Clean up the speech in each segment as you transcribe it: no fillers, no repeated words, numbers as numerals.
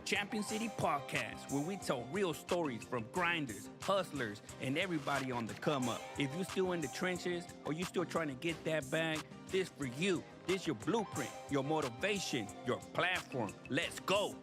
Champion City Podcast, where we tell real stories from grinders, hustlers, and everybody on the come up. If you're still in the trenches or you're still trying to get that bag, this for you. This your blueprint, your motivation, your platform. Let's go.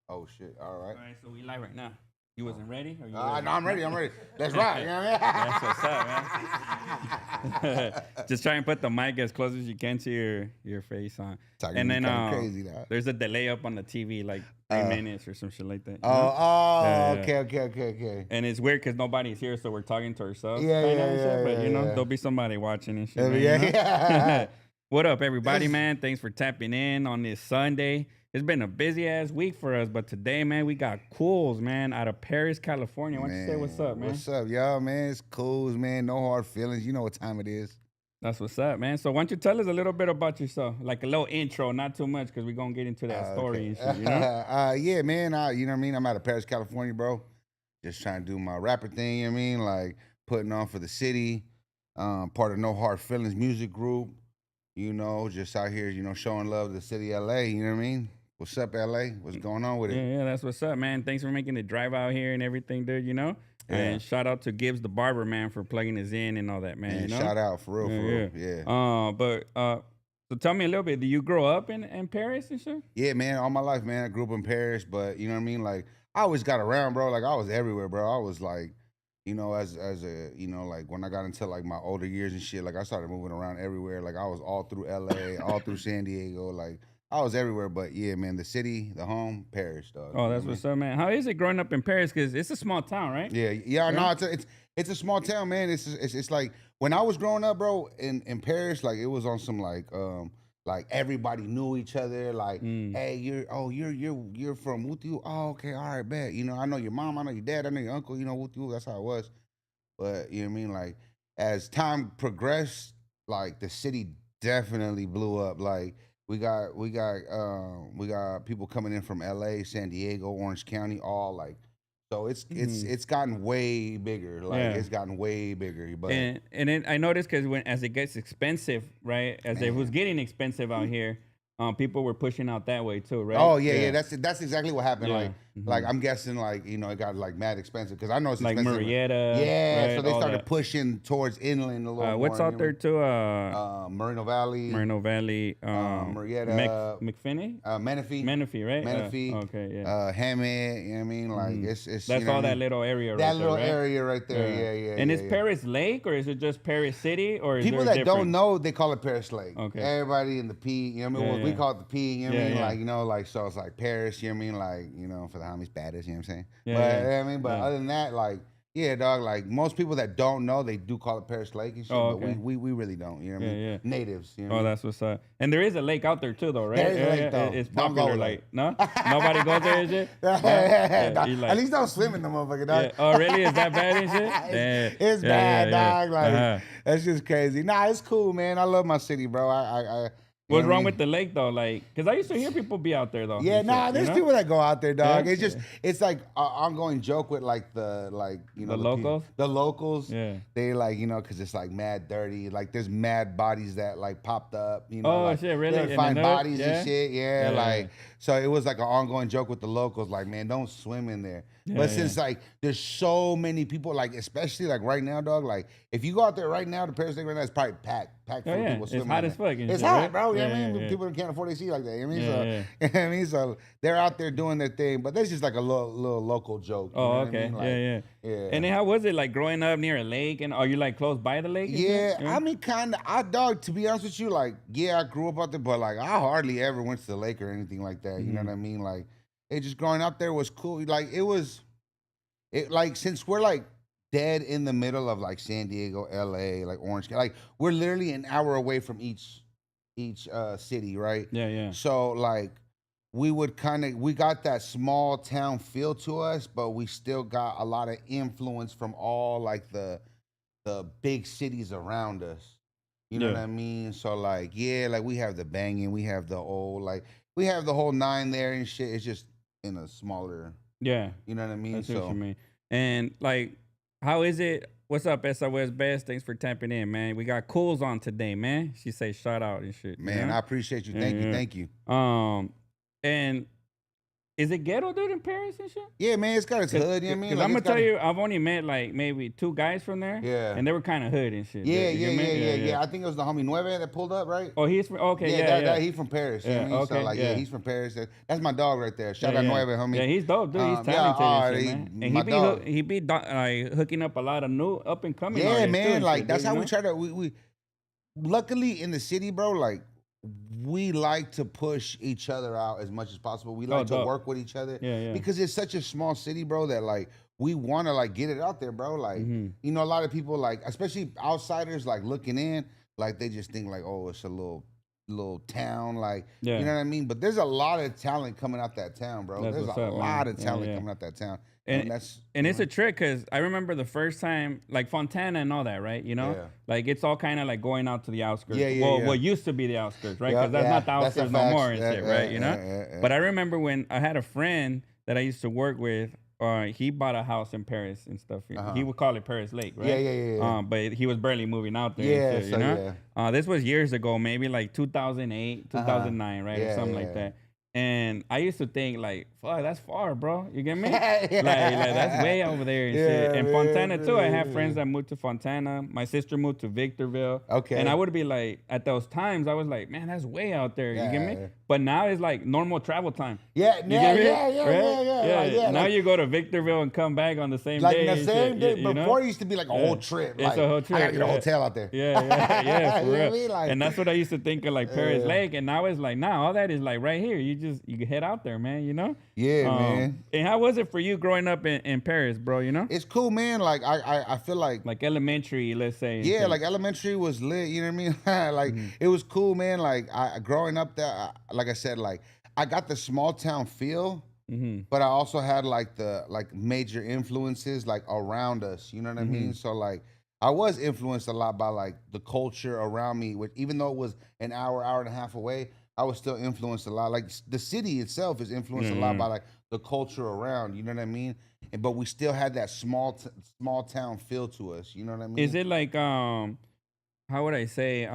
Oh shit! All right. All right, so we live right now. You wasn't ready? Or you No, I'm ready. That's right. You know what That's what's up, man. Just try and put the mic as close as you can to your face on. Talking And then crazy now. there's a delay up on the TV, like 3 minutes or some shit like that. you know? Oh, Yeah. okay. And it's weird because nobody's here, so we're talking to ourselves. Yeah, kinda yeah, and shit, yeah, But, you know, yeah. there'll be somebody watching and shit. Yeah, man, yeah, you know? yeah. What up, everybody, man? Thanks for tapping in on this Sunday. It's been a busy-ass week for us, but today, man, we got Koolz, man, out of Perris, California. Why don't you say what's up, man? What's up, y'all, man? It's Koolz, man. No hard feelings. You know what time it is. That's what's up, man. So why don't you tell us a little bit about yourself? Like a little intro, not too much, because we're going to get into that story and shit, you know? Yeah, man. You know what I mean? I'm out of Perris, California, bro. Just trying to do my rapper thing, you know what I mean? Like putting on for the city. Part of No Hard Feelings music group. You know, just out here, you know, showing love to the city of LA, you know what I mean? What's up, LA? What's going on with it? Yeah, that's what's up, man. Thanks for making the drive out here and everything, dude, you know? Yeah. And shout out to Gibbs the Barber, man, for plugging us in and all that, man, you know? Shout out, for real, yeah. So tell me a little bit, do you grow up in Paris and shit? Yeah, man, all my life, man, I grew up in Paris, but you know what I mean? Like, I always got around, bro. Like, I was everywhere, bro. I was like, you know, as a, you know, like when I got into like my older years and shit, like I started moving around everywhere. Like I was all through LA, all through San Diego, like I was everywhere. But yeah, man, the city, the home, Paris, dog. Oh, that's what's up, man. How is it growing up in Paris? Because it's a small town, right? Yeah. No, it's a small town, man. It's like when I was growing up, bro, in Paris, like it was on some like everybody knew each other. Like, hey, you're from Wutu. Oh, okay, all right, bet. You know, I know your mom, I know your dad, I know your uncle. You know Wutu. That's how it was. But you know what I mean. Like as time progressed, like the city definitely blew up. Like we got people coming in from LA, San Diego, Orange County, all like. So it's gotten way bigger. Like it's gotten way bigger. But and then I noticed because as it gets expensive, right? As it was getting expensive out here, people were pushing out that way too, right? Oh yeah. That's exactly what happened. Yeah. Like I'm guessing like you know it got like mad expensive because I know it's like expensive. Marietta. Yeah, right? so they All started that. pushing towards inland a little more. What's out there too? Moreno Valley. Marietta. McPhinney. Menifee, right? Menifee. Okay, yeah. Hammett. You know what I mean? Like it's That's you know all what I that mean? little area right That there, little right? area right there. Yeah. And is Paris Lake or is it just Paris City or is People there that difference? don't know, they call it Perris Lake. Okay. Everybody in the P, you know what I mean? We call it the P, you know what I mean? Yeah. Like, you know, like, so it's like Paris, you know what I mean? Like, you know, for the homies baddest. You know what I'm saying? Yeah, But yeah. I mean, but other than that, like. Yeah, dog. Like most people that don't know, they do call it Perris Lake and shit, Oh, but okay. we really don't. You know what I mean? Yeah. Natives. You know what Oh, I mean? that's what's up. And there is a lake out there too, though, right? There is a lake, though. It's Don't go popular, there. like no, nobody goes there and shit. No? Dog. You like- At least don't swim in the motherfucker, dog. Yeah. Oh, really? Is that bad and shit? It's bad, dog. Like Uh-huh. that's just crazy. Nah, it's cool, man. I love my city, bro. I What's wrong with the lake though? Like, cause I used to hear people be out there though. Yeah, and nah, shit, there's you know? people that go out there, dog. Yeah? It's just, it's like an ongoing joke with like the locals? The locals. Yeah. They like, because it's like mad dirty. Like there's mad bodies that like popped up, Oh, like, shit, really? They would In find the bodies yeah? and shit. Yeah, Yeah. like, so it was like an ongoing joke with the locals. Like, man, don't swim in there. But since like there's so many people, like especially like right now, dog. Like if you go out there right now, the Perris Lake right now is probably packed full of people It's swimming. hot in as there. fuck and It's shit, hot, right? bro. You know what I Yeah, mean? yeah. People can't afford to see like that. You know what I mean? Yeah, So, yeah. you know what I mean? So they're out there doing their thing, but that's just like a little local joke. You know Oh, what I okay. mean? Like, yeah. yeah. And then how was it like growing up near a lake? And are you like close by the lake? and Yeah, shit? I mean, kind of. Dog, to be honest with you, like, yeah, I grew up out there, but like, I hardly ever went to the lake or anything like that. You know what I mean? Like, it just growing up there was cool. Like, like, since we're like dead in the middle of like San Diego, LA, like Orange, like, we're literally an hour away from each city, right? Yeah. So like we got that small town feel to us, but we still got a lot of influence from all like the big cities around us. You know Yeah. what I mean? So like, yeah, like we have the banging, we have the old, like we have the whole nine there and shit. It's just in a smaller, Yeah. you know what I mean? That's what you mean. And like, how is it? What's up, SOS Best? Thanks for tapping in, man. We got Koolz on today, man. She say shout out and shit. Man, you know? I appreciate you. Thank you. And is it ghetto, dude, in Paris and shit? Yeah, man, it's got its hood, you know what I mean? Because Like, I'm it's gonna tell got- you, I've only met like maybe 2 guys from there. Yeah. And they were kind of hood and shit. Yeah, You get me? yeah. I think it was the homie Nueve that pulled up, right? Oh, he's from, okay, Yeah, yeah. he's from Paris. You know what I mean? okay, So like, yeah, yeah. he's from Paris. That's my dog right there. Shout Yeah, out yeah. Nueve, homie. Yeah, he's dope, dude. He's Yeah, talented and shit, he- man. And my dog. he be like hooking up a lot of new up and coming. Yeah, artists, too, man. and Like shit, that's dude, how you we know? try to. We luckily in the city, bro. Like we like to push each other out as much as possible. We like to dope. work with each other. Yeah. Because it's such a small city, bro. That like we want to like get it out there, bro. Like you know, a lot of people like, especially outsiders, like looking in, like they just think like, oh, it's a little town, like Yeah. you know what I mean. But there's a lot of talent coming out that town, bro. That's There's what's a up, man. lot of Yeah, talent yeah. coming out that town, And- that's And it's a trick because I remember the first time, like Fontana and all that, right? You know, Yeah. like it's all kind of like going out to the outskirts. Yeah, well, yeah. what used to be the outskirts, right? Yeah, Because that's yeah, not the that's a outskirts no fact. more and Yeah, shit, yeah, right? You know. yeah. But I remember when I had a friend that I used to work with. He bought a house in Paris and stuff. He would call it Paris Lake, right? Yeah. But he was barely moving out there. Yeah, and shit, so you know? This was years ago, maybe like 2008, 2009, right, or Yeah, something yeah, like yeah. that. And I used to think like, fuck, that's far, bro. You get me? Yeah. like that's way over there and shit. Yeah, And man, Fontana too. I have yeah. friends that moved to Fontana. My sister moved to Victorville. Okay. And I would be like, at those times, I was like, man, that's way out there. You get me? Yeah. But now it's like normal travel time. Yeah, You yeah, get me? yeah, yeah, Right? like, yeah. Now like, you go to Victorville and come back on the same like day. the and same shit, day. you know? Before it used to be like a whole trip. It's Like, a whole I trip, gotta get a yeah. hotel out there. Yeah, for You know what I real. mean? Like- and that's what I used to think of like Paris Yeah. Lake, and now it's like, nah, all that is like right here. You head out there, man. You know? Yeah, man. And how was it for you growing up in Paris, bro? You know? It's cool, man. Like I feel like Elementary, let's say. and yeah, shit. like elementary was lit. You know what I mean? Like it was cool, man. Like I growing up there, like I said, like I got the small town feel, but I also had like the major influences like around us. You know what I mean? So like I was influenced a lot by like the culture around me, which even though it was an hour and a half away, I was still influenced a lot. Like the city itself is influenced a lot by like the culture around. You know what I mean? But we still had that small town feel to us. You know what I mean? Is it like how would I say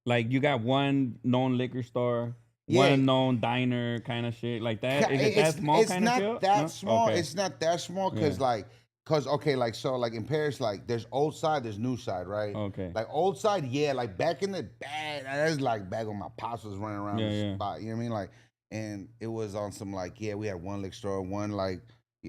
like you got one known liquor store, Yeah. one known diner kind of shit like that? Is it that small It's kind of not feel? that No? small. Okay. It's not that small because okay, like so like in Paris, like there's old side, there's new side, right? Okay. Like old side, yeah, like back in the bad, that's like back when my pops was running around the spot. You know what I mean? Like, and it was on some like, yeah, we had one liquor store, one like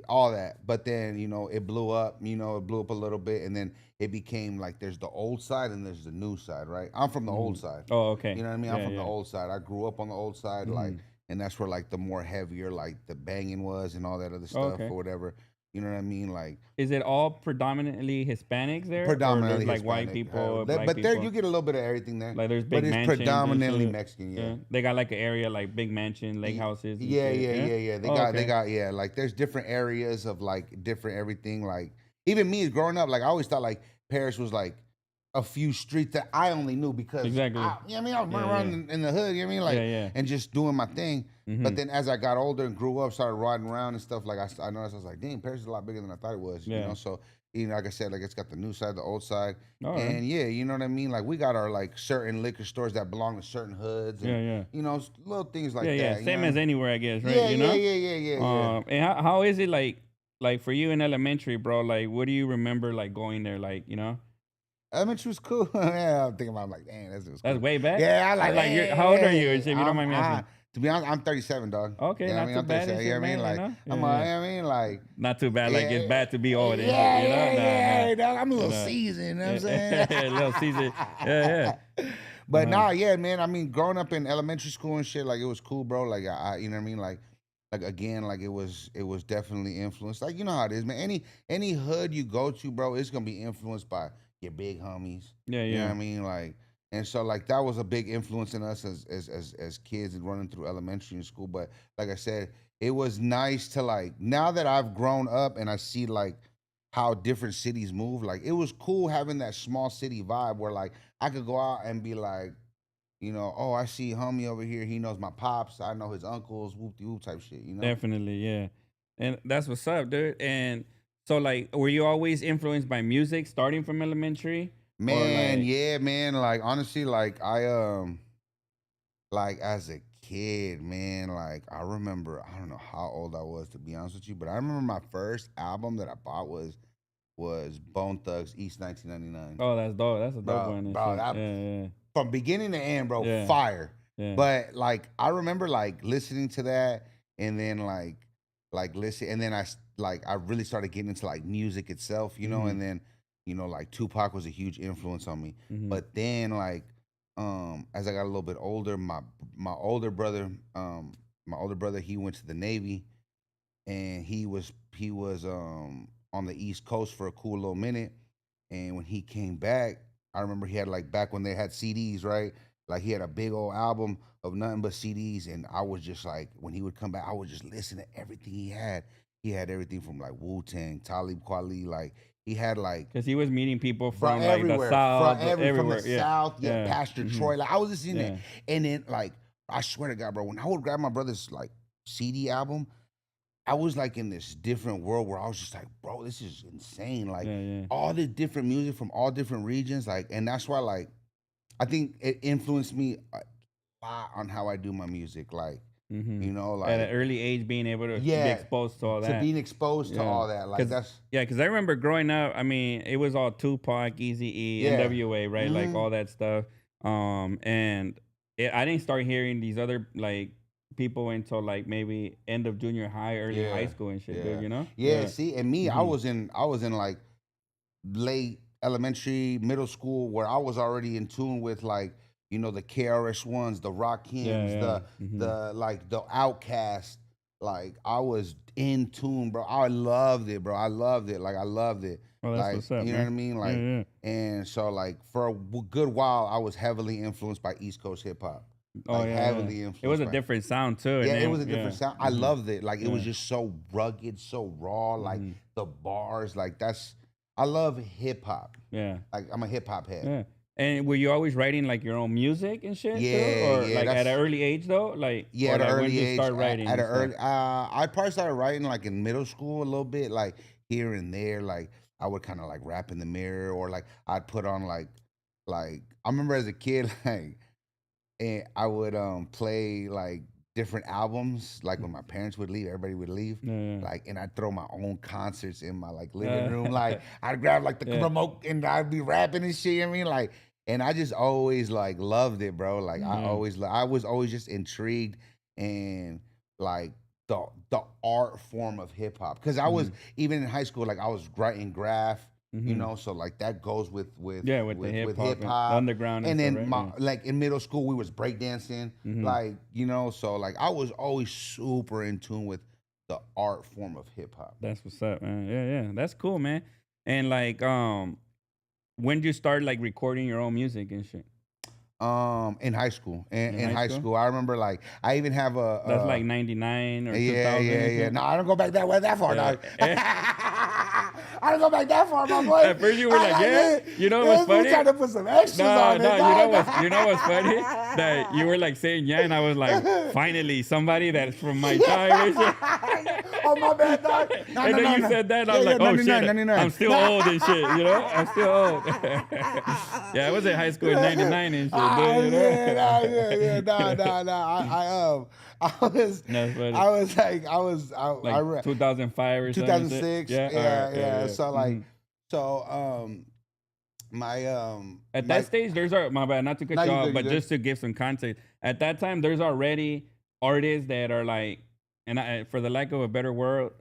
all that. But then, you know, it blew up, it blew up a little bit, and then it became like there's the old side and there's the new side, right? I'm from the old side. Oh, okay. You know what I mean? I'm from the old side. I grew up on the old side, like, and that's where like the more heavier like the banging was and all that other stuff or whatever. You know what I mean? Like, is it all predominantly Hispanics there? predominantly or there's like Hispanic, white people, black but there people? you get a little bit of everything there. Like there's but big it's mansions. predominantly and shit. Mexican. Yeah. They got like an area like big mansion, lake houses. And Yeah, shit. yeah. They got yeah. Like there's different areas of like different everything. Like even me growing up, like I always thought like Perris was like a few streets that I only knew because Exactly. I, you know what I mean, I was running around in the hood, you know what I mean, like and just doing my thing. But then as I got older and grew up, started riding around and stuff, like I noticed I was like, dang, Perris is a lot bigger than I thought it was. You know, so like I said, like it's got the new side, the old side, and yeah, you know what I mean. Like we got our like certain liquor stores that belong to certain hoods, and, you know, little things like that. Yeah, same as anywhere, I guess, right? Yeah, you know? yeah. And how is it like for you in elementary, bro? Like, what do you remember like going there, like, you know? Elementary was cool. Yeah, I'm thinking about like, dang, that's cool. That's way back. Yeah, I like. How old are you? If you don't mind me asking. To be honest, I'm 37, dog. Okay, yeah, not I mean, too I'm bad. 37, you know what I mean? Like, I mean, like, not too bad. Like, it's bad to be old. Yeah, dog. I'm a little seasoned. You know what I'm saying? A little seasoned. Yeah. But yeah, man. I mean, growing up in elementary school and shit, like, it was cool, bro. Like, you know what I mean? Like again, like it was definitely influenced. Like, you know how it is, man. Any hood you go to, bro, it's gonna be influenced by your big homies. Yeah. You know what I mean? Like, and so like that was a big influence in us as kids and running through elementary and school. But like I said, it was nice to like, now that I've grown up and I see like how different cities move, like it was cool having that small city vibe where like I could go out and be like, you know, oh, I see homie over here. He knows my pops. I know his uncles, whoop-de-whoop type shit, you know? Definitely, yeah. And that's what's up, dude. And so, like, were you always influenced by music starting from elementary? Man, yeah, man. Like, honestly, like, like, as a kid, man, like, I remember, I don't know how old I was, to be honest with you, but I remember my first album that I bought was Bone Thugs, East 1999. Oh, that's dope. That's a dope one. Bro, from beginning to end, bro, fire. Yeah. But like I remember like listening to that and then like listen, and then I really started getting into like music itself, you know, and then, you know, like Tupac was a huge influence on me. But then like as I got a little bit older, my older brother, he went to the Navy, and he was on the East Coast for a cool little minute. And when he came back, I remember he had like, back when they had CDs, right? Like he had a big old album of nothing but CDs, and I was just like, when he would come back, I would just listen to everything he had. He had everything from like Wu-Tang, Talib Kweli, like he had like, because he was meeting people from like everywhere, the South, from the South, yeah. Pastor Troy. Like I was listening to that, and then like I swear to God, bro, when I would grab my brother's like CD album, I was like in this different world where I was just like, bro, this is insane. Like all the different music from all different regions. Like, and that's why like, I think it influenced me a lot on how I do my music. Like, you know, like at an early age, being able to be exposed to all that. To being exposed to all that. Like that's. Yeah, because I remember growing up, I mean, it was all Tupac, Eazy-E, NWA, right? Like all that stuff. And I didn't start hearing these other like people until like maybe end of junior high, early high school and shit, dude, you know? Yeah, see, and me, I was in like late elementary, middle school, where I was already in tune with like, you know, the KRS-Ones, the Rakims, the like the Outkast. Like I was in tune, bro. I loved it, bro. I loved it. Like I loved it. Oh, that's like, what's up, you know what I mean? Like, and so like for a good while, I was heavily influenced by East Coast hip hop. Like heavily influenced. It was a different sound too. Yeah, it was a different sound. I loved it. Like it was just so rugged, so raw. Like the bars, like I love hip hop. Yeah, like I'm a hip hop head. Yeah. And were you always writing like your own music and shit? Yeah, too? Or like at an early age though? Like at an early age. Start writing at an early. I probably started writing like in middle school a little bit, like here and there. Like I would kind of like rap in the mirror, or like I'd put on like I remember as a kid like. And I would play like different albums, like when my parents would leave, everybody would leave, like, and I'd throw my own concerts in my like living room. Like I'd grab like the remote and I'd be rapping and shit. You know what I mean, like, and I just always like loved it, bro. Like I was always just intrigued and like the art form of hip hop, because I was even in high school, like I was writing graph. You know, so like that goes with the hip hop, the underground, and stuff, then right? like in middle school we was breakdancing, like you know, so like I was always super in tune with the art form of hip hop. That's what's up, man. Yeah, that's cool, man. And like, when did you start like recording your own music and shit? In high school, in high school? school, I remember like I even have a That's like 99 or 2000. yeah. No, I don't go back that far, dog. I don't go back that far, my boy. At first you were like, yeah. You know what's funny? Trying to put some extras on it. You know what's funny? That you were like saying yeah, and I was like, finally somebody that's from my time. Oh my bad, dog. And then you said that, and I was like, oh shit, 99. I'm still old and shit. You know, I'm still old. Yeah, I was in high school in 99 and shit. Dude, you know? Yeah. No. I was like 2005 or 2006. Yeah. So like, at that stage, there's my bad, not to cut you off, but just to give some context. At that time, there's already artists that are like, and for the lack of a better word,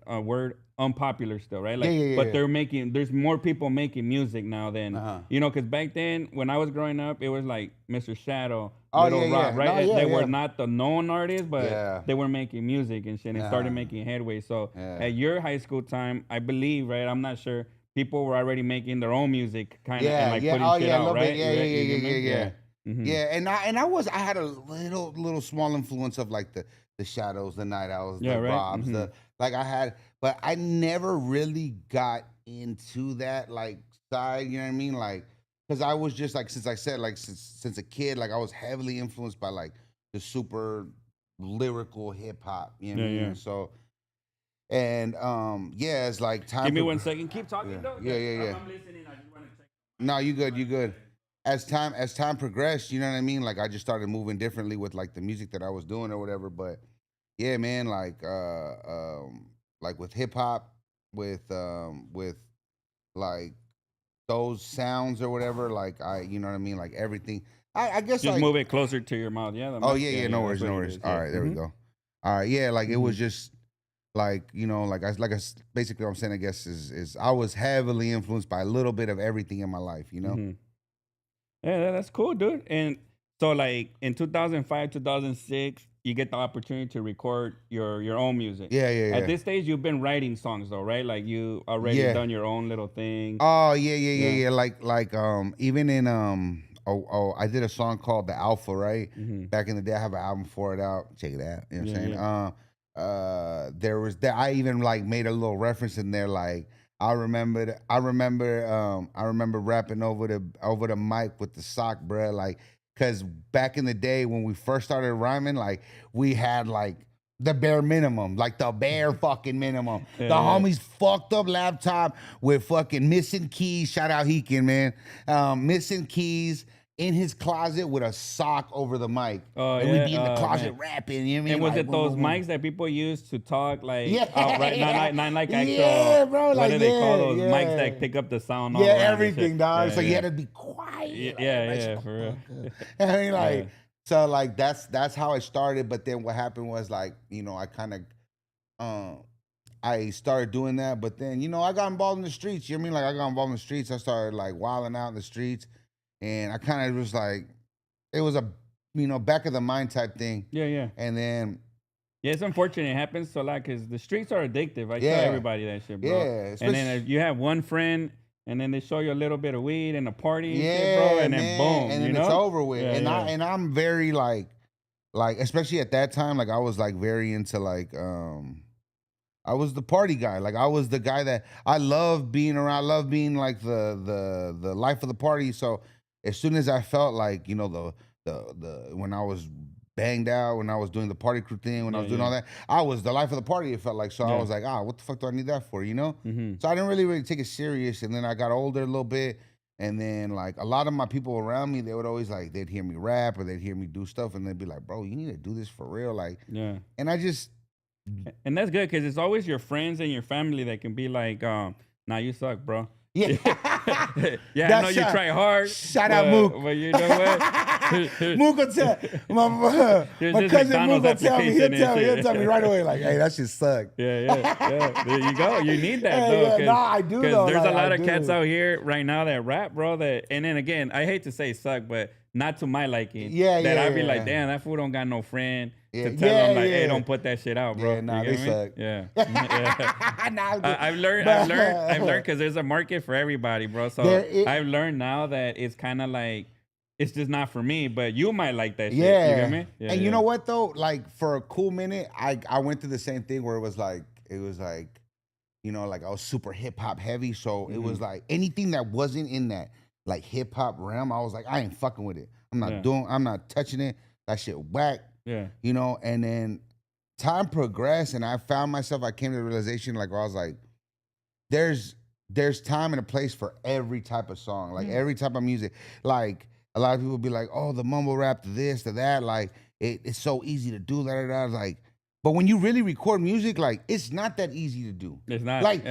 unpopular still, right? Like, but there's more people making music now than you know, because back then when I was growing up, it was like Mr. Shadow, Little Rock, right? They were not the known artists, but they were making music and shit, and started making headway. So at your high school time, I believe, right? I'm not sure. People were already making their own music, kind of, and like putting shit out, right? Yeah. And I had a little small influence of like the Shadows, the Night Owls, the Robs, but I never really got into that like side. You know what I mean? Like, because I was just like, since I said like since a kid, like I was heavily influenced by like the super lyrical hip hop. You know what I mean? So. And it's like time. Give me 1 second. Keep talking though. Yeah. I'm listening. I just want to check. No, you good. As time progressed, you know what I mean? Like I just started moving differently with like the music that I was doing or whatever. But yeah, man, like with hip hop, with like those sounds or whatever, like you know what I mean? Like everything. I guess just like, move it closer to your mouth. Yeah. No worries. All right, there we go. All right, yeah, like it was just. Like, you know, basically what I'm saying, I guess, is I was heavily influenced by a little bit of everything in my life, you know? Yeah, that's cool, dude. And so, like, in 2005, 2006, you get the opportunity to record your own music. Yeah. At this stage, you've been writing songs, though, right? Like, you already done your own little thing. Oh, yeah. Like, even in, I did a song called The Alpha, right? Back in the day, I have an album for it out. Check it out. You know what I'm saying? There was that I even like made a little reference in there, like I remember rapping over the mic with the sock, bruh, like, cause back in the day when we first started rhyming, like we had like the bare minimum, like the bare fucking minimum. The homies fucked up laptop with fucking missing keys. Shout out Heekin, man. Missing keys. In his closet with a sock over the mic. And we'd be in the closet rapping, you know what I mean? And was like, it those mics that people use to talk like outright? Not like actual, yeah, bro, what do they call those mics that pick up the sound all around everything, dog. So you had to be quiet. For real. I mean, like, so like that's how it started, but then what happened was like, you know, I kind of I started doing that, but then, you know, I got involved in the streets. You know what I mean? Like I got involved in the streets. I started like wilding out in the streets. And I kind of was like, it was a, you know, back of the mind type thing. Yeah. And then. Yeah, it's unfortunate it happens so lot because the streets are addictive. I tell everybody that shit, bro. Yeah. And then you have one friend and then they show you a little bit of weed and a party and shit, bro. And then boom. And then it's over with. I'm very like, especially at that time, like I was like very into like, I was the party guy. Like I was the guy that I love being around. I love being like the life of the party. So as soon as I felt like, you know, the when I was banged out, when I was doing the party crew thing, when I was doing all that, I was the life of the party, it felt like. So I was like, what the fuck do I need that for, you know? So I didn't really take it serious. And then I got older a little bit. And then like a lot of my people around me, they would always like, they'd hear me rap or they'd hear me do stuff. And they'd be like, bro, you need to do this for real. Like, and I just. And that's good because it's always your friends and your family that can be like, nah, you suck, bro. Yeah. Yeah, I know you try hard. Shout out Mook. But you know what? Mook will tell my There's cousin Mook McDonald's will tell me. application and He'll shit. tell me right away, like, hey, that shit suck. Yeah. There you go. You need that Hey, though. yeah, nah, I do though. There's like, a lot I of do. cats out here right now that rap, bro. And then again, I hate to say suck, but not to my liking. Yeah, that yeah, I'd be yeah. like, damn, that fool don't got no friend Yeah, to tell yeah, him like, hey, yeah. don't put that shit out, bro. Yeah, nah, You they get me? suck. Yeah. Yeah. Nah, I've learned because there's a market for everybody, bro. So I've learned now that it's kind of like it's just not for me, but you might like that shit. Yeah. You get me? Yeah, and you know what though? Like for a cool minute, I went through the same thing where it was like, you know, like I was super hip hop heavy. So it was like anything that wasn't in that like hip hop realm, I was like, I ain't fucking with it. I'm not touching it. That shit whack. Yeah. You know, and then time progressed and I found myself, I came to the realization like where I was like, there's time and a place for every type of song, like every type of music. Like a lot of people be like, oh, the mumble rap, the this, the that, like it's so easy to do that. Like, but when you really record music, like it's not that easy to do. It's not like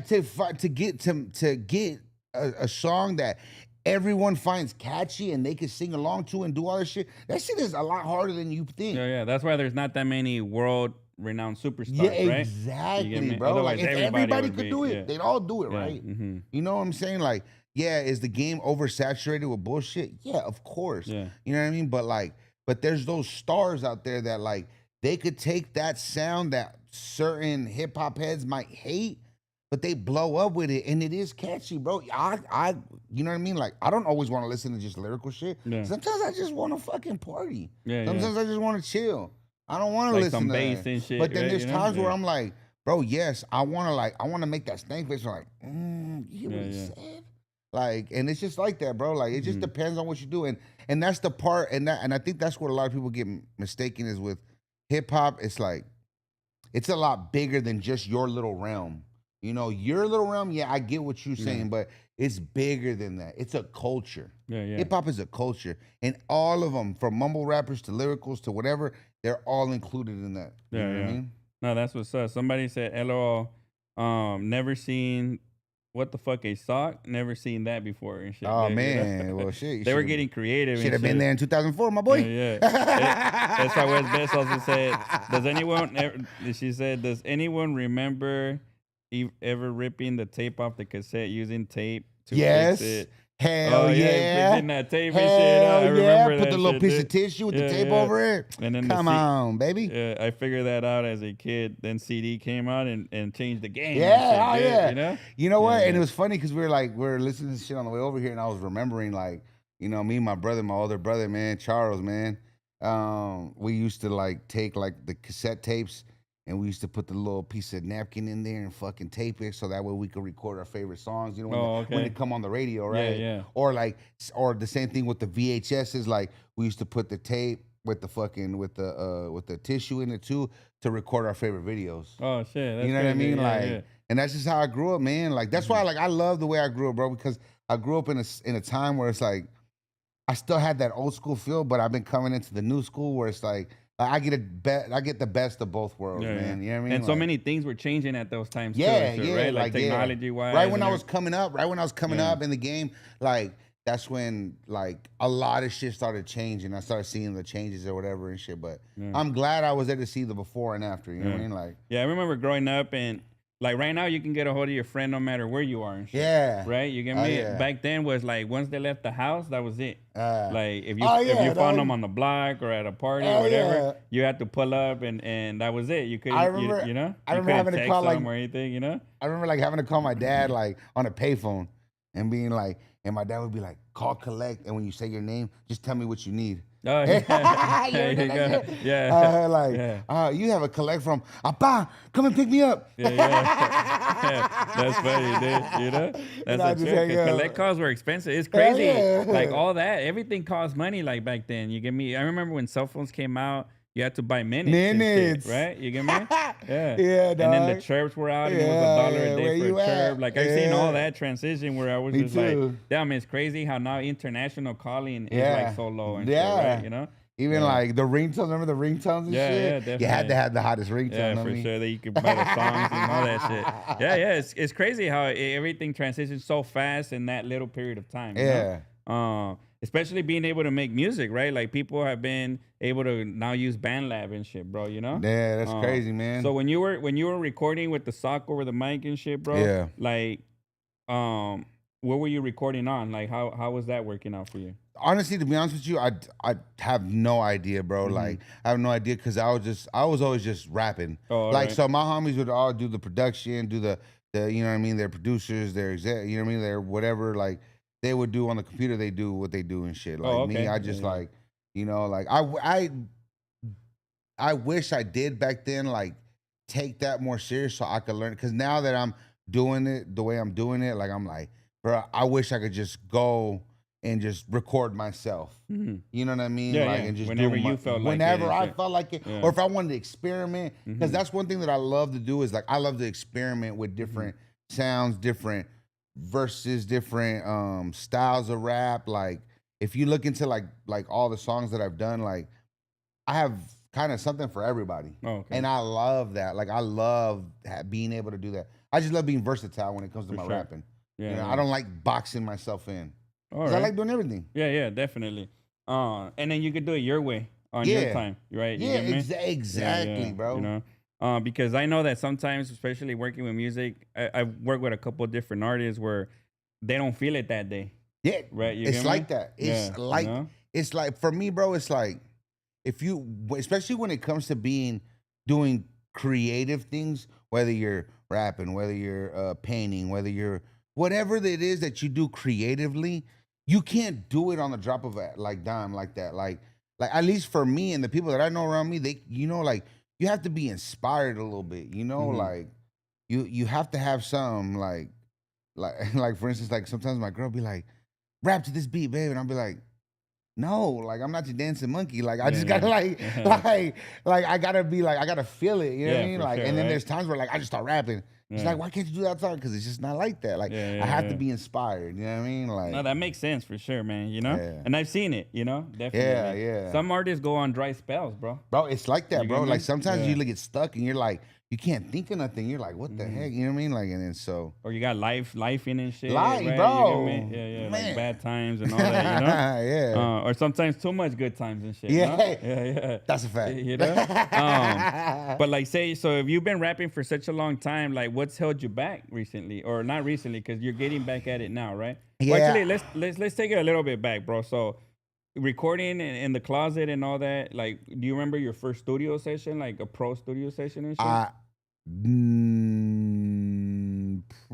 to get a song that everyone finds catchy and they can sing along to and do all that shit. That shit is a lot harder than you think. Yeah. That's why there's not that many world-renowned superstars, Yeah, right? exactly, bro. Otherwise, Like if everybody could do it, yeah. they'd all do it, Yeah, right? You know what I'm saying? Like, yeah, is the game oversaturated with bullshit? Yeah, of course. Yeah. You know what I mean? But there's those stars out there that like they could take that sound that certain hip hop heads might hate, but they blow up with it and it is catchy, bro. I you know what I mean? Like I don't always want to listen to just lyrical shit. Yeah. Sometimes I just want to fucking party. Yeah, Sometimes I just want to chill. I don't want to like listen some to bass that. and shit. But then right? there's You know? times where I'm like, bro, yes, I want to make that stank face. Like, you hear what he said? Like, and it's just like that, bro. Like, it just depends on what you do, and that's the part, and I think that's what a lot of people get mistaken is with hip hop. It's like, it's a lot bigger than just your little realm. You know, your little realm. Yeah, I get what you're saying, but it's bigger than that. It's a culture. Yeah. Hip hop is a culture, and all of them, from mumble rappers to lyricals to whatever, they're all included in that. You know what I mean? No, that's what's up. Somebody said, LOL, never seen what the fuck a sock? Never seen that before and shit. Oh, You know? man. Well, shit. They were getting creative. Should have been there in 2004, my boy. Yeah. That's why West Best also said, she said, does anyone remember ever ripping the tape off the cassette using tape to fix it? Hell yeah. Fixing that tape Hell and shit. I remember Put that the little shit, piece dude. of tissue with the tape over it. And then Come on, baby. Yeah, I figured that out as a kid. Then CD came out and changed the game. Yeah, and shit, You know what? Yeah. And it was funny because we were listening to this shit on the way over here, and I was remembering, like, you know, me and my brother, my older brother, man, Charles, man. We used to like take like the cassette tapes, and we used to put the little piece of napkin in there and fucking tape it so that way we could record our favorite songs. You know, when they come on the radio, right? Yeah. Or the same thing with the VHSs. Like we used to put the tape with the fucking with the tissue in it too to record our favorite videos. Oh shit, that's you know what I crazy. mean? And that's just how I grew up, man. Like that's why I love the way I grew up, bro, because I grew up in a time where it's like I still had that old school feel, but I've been coming into the new school where it's like I get the best of both worlds, man. You know what I mean? And so many things were changing at those times too, right? Like technology wise. Right when I was coming up in the game, like that's when like a lot of shit started changing. I started seeing the changes or whatever and shit. But I'm glad I was there to see the before and after. You know what I mean? Like, I remember growing up and like right now you can get a hold of your friend no matter where you are and shit. Yeah. Right? You get me? Back then was like once they left the house, that was it. Like if you found them on the block or at a party or whatever, you had to pull up and that was it. You couldn't I remember having to call like or anything, you know? I remember like having to call my dad like on a payphone and being like, and my dad would be like, call collect, and when you say your name, just tell me what you need. Oh, yeah. You have a collect from Appa, come and pick me up. That's funny, dude. You know, that's the truth. Because collect calls were expensive. It's crazy. Like all that, everything cost money. Like back then, you get me. I remember when cell phones came out. You had to buy minutes, right? You get me? Yeah, dog. And then the chirps were out, and it was $1 a day for a chirp. Like I've seen all that transition where I was just like, damn, it's crazy how now international calling is like so low and shit, right? You know? Even like the ringtones, remember the ringtones and shit? Yeah, definitely. You had to have the hottest ringtone. Yeah, for sure. That you could buy the songs and all that shit. Yeah. It's crazy how everything transitions so fast in that little period of time. You know? Especially being able to make music, right? Like people have been able to now use BandLab and shit, bro. You know? Yeah, that's crazy, man. So when you were recording with the sock over the mic and shit, bro. Yeah. Like, what were you recording on? Like, how was that working out for you? Honestly, to be honest with you, I have no idea, bro. Like, I have no idea because I was always just rapping. Oh, like, right. so my homies would all do the production, do the you know what I mean, their producers, their exec, you know what I mean, their whatever, like they would do on the computer, they do what they do and shit. Like me, I just like, you know, like I wish I did back then, like take that more serious so I could learn. Because now that I'm doing it the way I'm doing it, like I'm like, bro, I wish I could just go and just record myself. You know what I mean? Yeah, like, yeah. And just Whenever do you felt like whenever it I shit. felt like it, or if I wanted to experiment. Because that's one thing that I love to do is like I love to experiment with different sounds, different verses, different styles of rap. Like if you look into like all the songs that I've done, like I have kind of something for everybody. Oh, okay. And I love that. Like I love being able to do that. I just love being versatile when it comes to my rapping. Yeah, you know, yeah. I don't like boxing myself in. All I right. like doing everything. Yeah, definitely. And then you could do it your way on your time, right? You Yeah, get me? exactly, bro. You know, because I know that sometimes, especially working with music, I work with a couple of different artists where they don't feel it that day. Yeah, right. You it's get like me? that. It's like you know? it's like for me, bro. It's like if you, especially when it comes to doing creative things, whether you're rapping, whether you're painting, whether you're whatever it is that you do creatively, you can't do it on the drop of a dime like that. Like at least for me and the people that I know around me, they, you know, like you have to be inspired a little bit, you know, like you have to have some like for instance, like sometimes my girl be like, rap to this beat, babe, and I'll be like, no, like I'm not your dancing monkey. Like I just gotta like I gotta be like I gotta feel it. You know what I mean? Like, sure, and then right? there's times where like I just start rapping. It's like, why can't you do that song? Because it's just not like that. Like I have to be inspired. You know what I mean? Like no, that makes sense for sure, man. You know, Yeah. and I've seen it. You know, definitely. Yeah. Some artists go on dry spells, bro. Bro, it's like that, You bro. get me? Like sometimes Yeah. you get stuck and you're like, you can't think of nothing. You're like, what the heck? You know what I mean? Like, and then so Or you got life in and shit. Life, right? bro. You get me? Yeah, Man. like bad times and all that. You know. yeah. Or sometimes too much good times and shit. Yeah. No? Yeah. That's a fact. You know. But like, say, so if you've been rapping for such a long time, like, what's held you back recently, or not recently, because you're getting back at it now, right? Well, Yeah. actually, let's take it a little bit back, bro. So, recording in the closet and all that. Like, do you remember your first studio session, like a pro studio session and shit?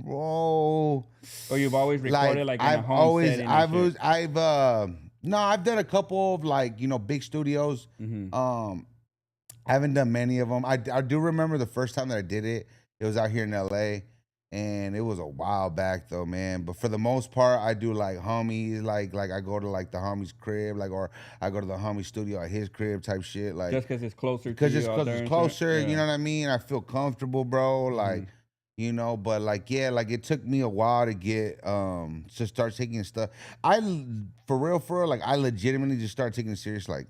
Pro. Or you've always recorded like in a I've home always setting and shit? I've done a couple of like, you know, big studios. I haven't done many of them. I do remember the first time that I did it. It was out here in LA, and it was a while back though, man. But for the most part, I do like homies, like I go to like the homie's crib, like, or I go to the homie studio at his crib type shit, like Just because it's closer to because you it's out there and shit? closer. Yeah. You know what I mean? I feel comfortable, bro. Like, you know, but like, yeah, like it took me a while to get to start taking stuff. For real, like I legitimately just started taking it serious like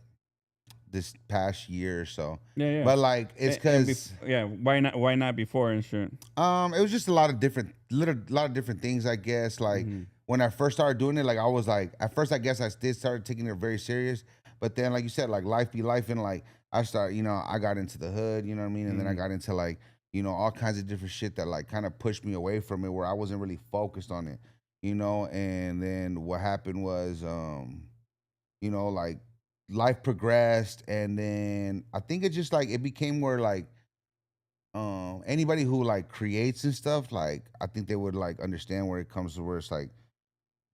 this past year or so. Yeah. But like it's because why not before and shit? it was just a lot of different things, I guess. Like when I first started doing it, like I was like, at first I guess I did start taking it very serious, but then like you said, like life be life, and like I started, you know, I got into the hood, you know what I mean, and then I got into like, you know, all kinds of different shit that like kind of pushed me away from it, where I wasn't really focused on it, you know. And then what happened was, you know, like life progressed, and then I think it just like it became where like anybody who like creates and stuff, like I think they would like understand where it comes to where it's like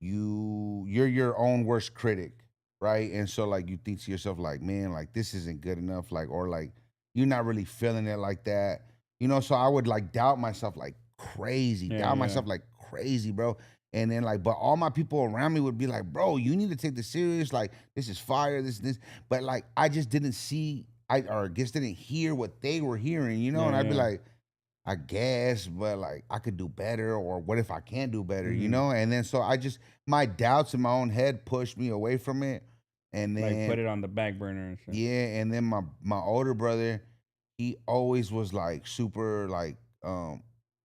you're your own worst critic, right? And so like you think to yourself like, man, like this isn't good enough, like, or like you're not really feeling it like that, you know. So I would like doubt myself like crazy, myself like crazy, bro. And then like, but all my people around me would be like, bro, you need to take this serious. Like, this is fire, this. But like, I just didn't see, or I guess didn't hear what they were hearing, you know? And I'd be like, I guess, but like, I could do better, or what if I can't do better, you know? And then so my doubts in my own head pushed me away from it. And like then put it on the back burner and shit. yeah, and then my older brother, he always was like super like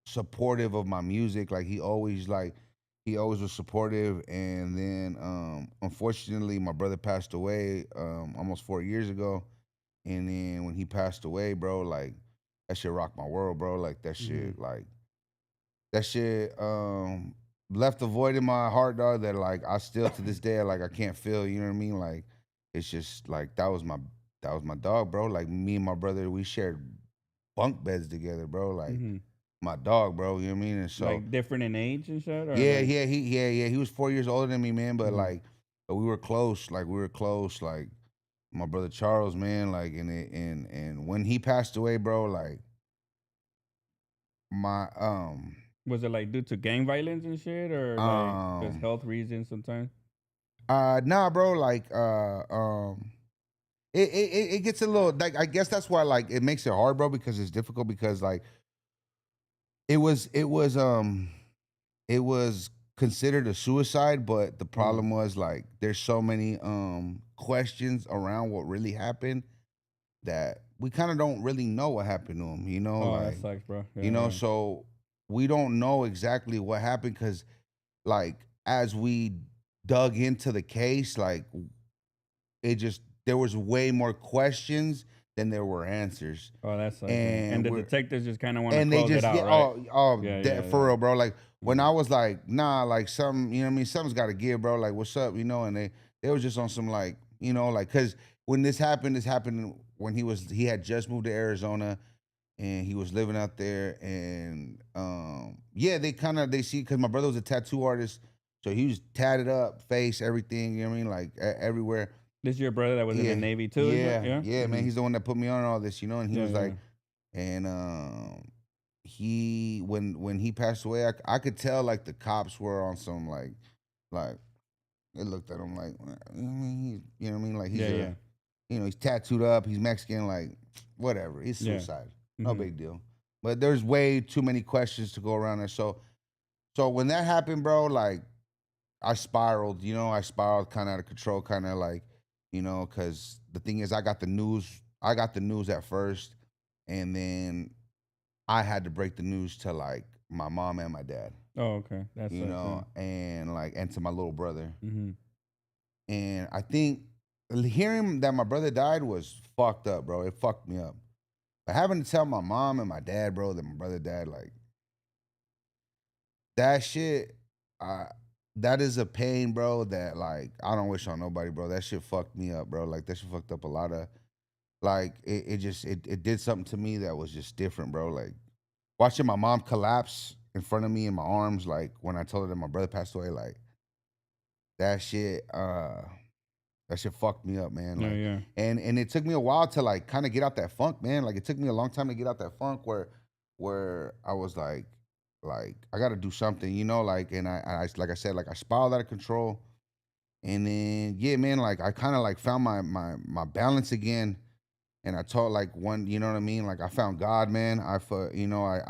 supportive of my music. He always was supportive. And then unfortunately my brother passed away almost 4 years ago. And then when he passed away, bro, like that shit rocked my world, bro. Like that shit left a void in my heart, dog, that like I still to this day like I can't feel, you know what I mean? Like it's just like that was my dog, bro. Like me and my brother, we shared bunk beds together, bro. Like my dog, bro, you know what I mean? And so Like different in age and shit, or yeah, like, he was 4 years older than me, man, but like but we were close, like my brother Charles, man, like and when he passed away, bro, like my was it like due to gang violence and shit, or like just um health reasons sometimes? nah, bro, like it gets a little like I guess that's why like it makes it hard, bro, because it's difficult because like it was it was it was considered a suicide, but the problem was like there's so many questions around what really happened that we kind of don't really know what happened to him, you know, Oh, that like sucks, bro. Yeah, you know, yeah. so we don't know exactly what happened because like as we dug into the case, like it just there was way more questions than there were answers. Oh, that sucks, man. And And the we're detectives just kind of want to and they close it just out, yeah, right? oh, Yeah, that, yeah, for yeah. real, bro. Like when I was like, nah, like some, you know what I mean, something's got to give, bro. Like what's up, you know? And they was just on some like, you know, like because when this happened when he had just moved to Arizona and he was living out there, and yeah, they see because my brother was a tattoo artist, so he was tatted up, face, everything, you know what I mean, like everywhere. This is your brother that was in the Yeah, Navy too, is it? yeah, Yeah. yeah, man. He's the one that put me on all this, you know. And he Yeah, was yeah. like, and he when he passed away, I could tell like the cops were on some like they looked at him like, you know what I mean, you know what I mean, like he's Yeah, a yeah. you know he's tattooed up, he's Mexican, like whatever, it's Yeah. suicide, no big deal. But there's way too many questions to go around there. So when that happened, bro, like I spiraled, you know, I spiraled kind of out of control, kind of like, you know, because the thing is, I got the news at first, and then I had to break the news to like my mom and my dad, Oh, okay. That you sucks, know, man. and like, and to my little brother. Mm-hmm. And I think hearing that my brother died was fucked up, bro. It fucked me up. But having to tell my mom and my dad, bro, that my brother died, like, that shit, I that is a pain, bro, that like I don't wish on nobody, bro. That shit fucked me up, bro. Like that shit fucked up a lot of like it did something to me that was just different, bro. Like watching my mom collapse in front of me in my arms, like when I told her that my brother passed away, like that shit, that shit fucked me up, man. Yeah, Like yeah. and it took me a while to like kind of get out that funk, man. Like it took me a long time to get out that funk where I was like I got to do something, you know, like and I like I said, like I spiraled out of control, and then yeah, man, like I kind of like found my balance again, and I taught like one, you know what I mean, like I found God, man. You know,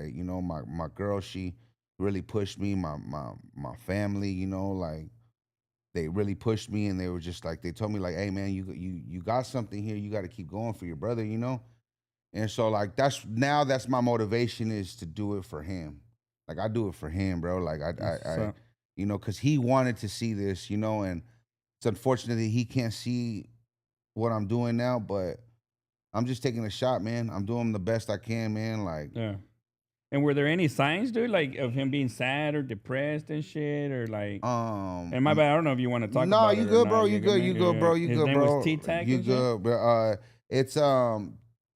you know, my girl, she really pushed me, my family, you know, like they really pushed me, and they were just like they told me like, hey man, you got something here, you got to keep going for your brother, you know. And so like that's my motivation is to do it for him. Like I do it for him, bro. Like I So, you know, cause he wanted to see this, you know, and it's unfortunate that he can't see what I'm doing now, but I'm just taking a shot, man. I'm doing the best I can, man. Like yeah. And were there any signs, dude, like of him being sad or depressed and shit, or like? And my bad, I don't know if you want to talk no, about you it or good, not. bro. You You good, good, man? you Yeah, good, yeah. bro. You His good, name was bro. T-Tac You and shit. good, bro. It's